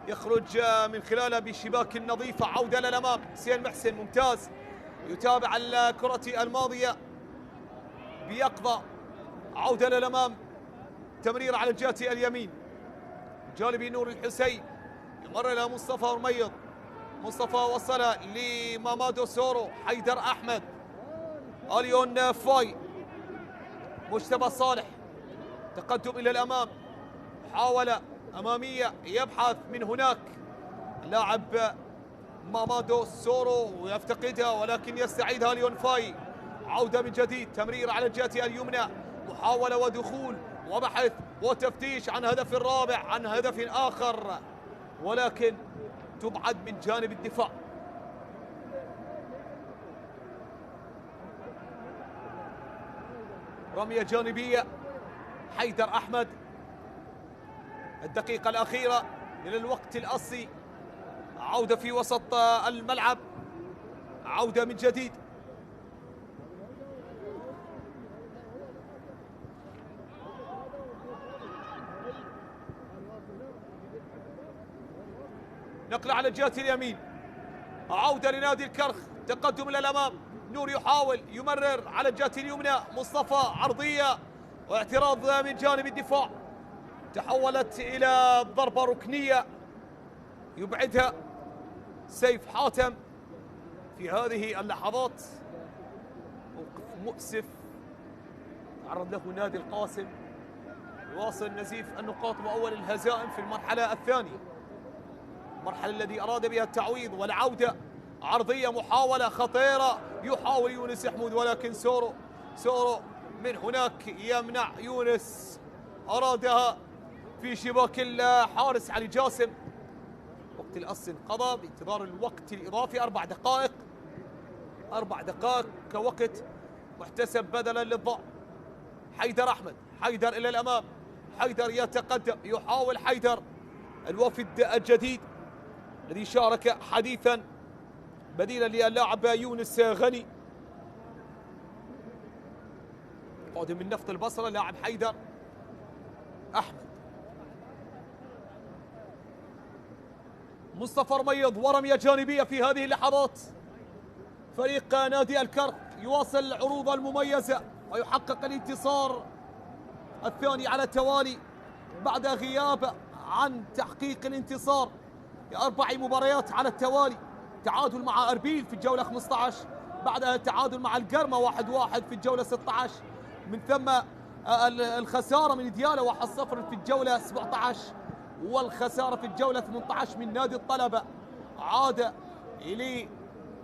يخرج من خلالها بشباك نظيفة. عودة للأمام، حسين محسن ممتاز، يتابع الكرة الماضية بيقظة. عودة للأمام، تمرير على الجهة اليمين، جانبي نور الحسين، يمر إلى مصطفى رميض. مصطفى وصلها لمامادو سورو، حيدر أحمد، اليون فاي، مجتبى صالح، تقدم إلى الأمام، محاولة أمامية، يبحث من هناك اللاعب مامادو سورو ويفتقدها، ولكن يستعيدها اليون فاي. عودة من جديد، تمرير على الجهة اليمنى، محاولة ودخول وبحث وتفتيش عن هدف رابع، عن هدف آخر، ولكن تبعد من جانب الدفاع. رمية جانبية، حيدر أحمد، الدقيقة الأخيرة من الوقت الأصلي. عودة في وسط الملعب، عودة من جديد، نقلة على الجهة اليمين. عودة لنادي الكرخ، تقدم إلى الأمام، نور يحاول يمرر على الجهة اليمنى، مصطفى عرضية واعتراض من جانب الدفاع، تحولت إلى ضربة ركنية يبعدها سيف حاتم. في هذه اللحظات موقف مؤسف تعرض له نادي القاسم، يواصل نزيف النقاط وأول الهزائم في المرحلة الثانية، المرحلة الذي أراد بها التعويض والعودة. عرضية، محاولة خطيرة، يحاول يونس حمود، ولكن سورو من هناك يمنع يونس، أرادها في شباك الحارس علي جاسم، وقت الأصل انقضى بانتظار الوقت الإضافي 4 دقائق. 4 دقائق كوقت محتسب بدلا للضاع. حيدر أحمد، حيدر إلى الأمام، حيدر يتقدم، يحاول حيدر الوفد الجديد الذي شارك حديثا بديلا للاعب يونس غني. قادم من نفط البصرة لاعب حيدر أحمد. مصطفى رميض ورمية جانبية في هذه اللحظات. فريق نادي الكرخ يواصل العروض المميزة ويحقق الانتصار الثاني على التوالي بعد غياب عن تحقيق الانتصار في 4 مباريات على التوالي. تعادل مع أربيل في الجولة 15، بعدها التعادل مع القرمة 1-1 في الجولة 16، من ثم الخسارة من ديالى 1-0 في الجولة 17، والخسارة في الجولة 18 من نادي الطلبة. عاد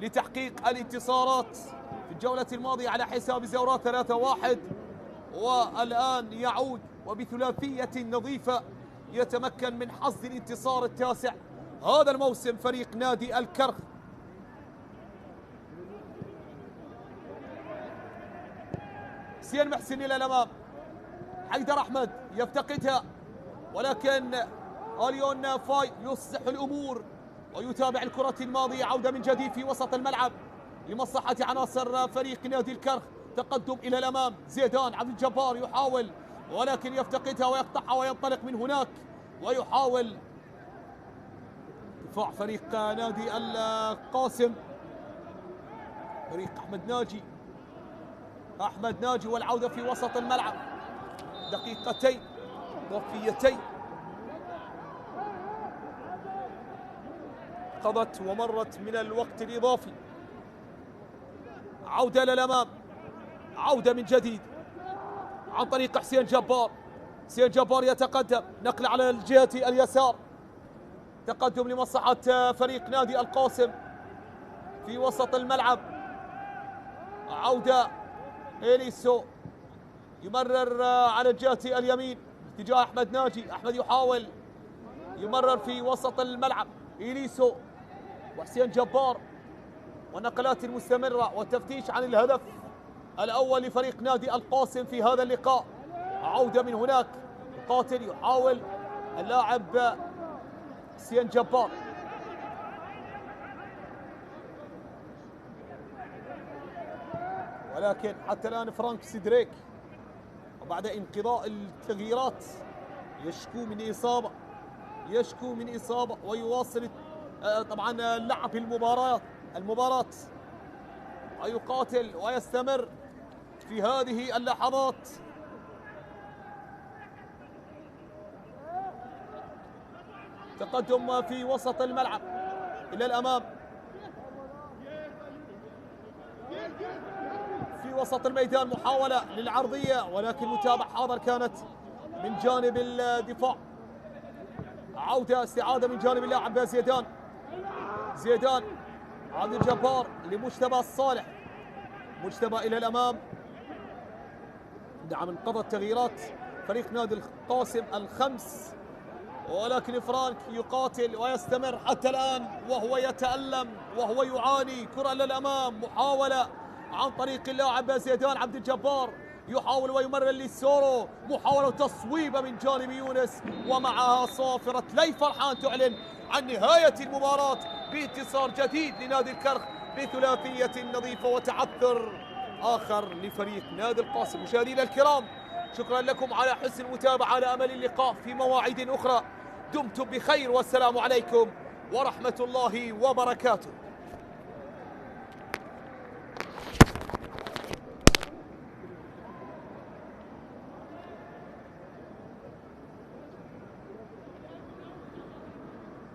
لتحقيق الانتصارات في الجولة الماضية على حساب زوراء 3-1، والآن يعود وبثلاثية نظيفة يتمكن من حصد الانتصار التاسع هذا الموسم فريق نادي الكرخ. سيان محسن إلى الأمام، حيدر أحمد يفتقدها، ولكن اليون فاي يصلح الأمور ويتابع الكرة الماضية. عودة من جديد في وسط الملعب لمصلحة عناصر فريق نادي الكرخ. تقدم إلى الأمام، زيدان عبد الجبار يحاول ولكن يفتقدها ويقطعها وينطلق من هناك ويحاول دفاع فريق نادي القاسم. فريق أحمد ناجي والعودة في وسط الملعب. دقيقتين إضافيتين قضت ومرت من الوقت الإضافي. عودة للأمام، عودة من جديد عن طريق حسين جبار. حسين جبار يتقدم، نقل على الجهة اليسار، تقدم لمصلحة فريق نادي القاسم في وسط الملعب. عودة إليسو يمرر على الجهة اليمين اتجاه أحمد ناجي. أحمد يحاول يمرر في وسط الملعب. إليسو وحسين جبار والنقلات المستمرة والتفتيش عن الهدف الأول لفريق نادي القاسم في هذا اللقاء. عودة من هناك، قاتل يحاول اللاعب حسين جبار. ولكن حتى الآن فرانك سيدريك وبعد انقضاء التغييرات يشكو من إصابة ويواصل طبعا لعب المباراة ويقاتل ويستمر في هذه اللحظات. تقدم في وسط الملعب إلى الأمام في وسط الميدان، محاولة للعرضية ولكن متابع حاضر كانت من جانب الدفاع. عودة استعادة من جانب اللاعب زيدان عبد الجبار لمجتبى الصالح. مجتبى إلى الأمام. نعم انقضت تغييرات فريق نادي القاسم الخمس، ولكن فرانك يقاتل ويستمر حتى الآن وهو يتألم وهو يعاني. كرة للأمام، محاولة عن طريق اللاعب زيدان عبد الجبار، يحاول ويمرر للسورو، محاولة تصويبة من جانب يونس، ومعها صافرة لي فرحان تعلن عن نهاية المباراة بانتصار جديد لنادي الكرخ بثلاثية نظيفة وتعثر آخر لفريق نادي القاسم. مشاهدينا الكرام، شكرا لكم على حسن المتابعة، على أمل اللقاء في مواعيد أخرى. دمتم بخير والسلام عليكم ورحمة الله وبركاته.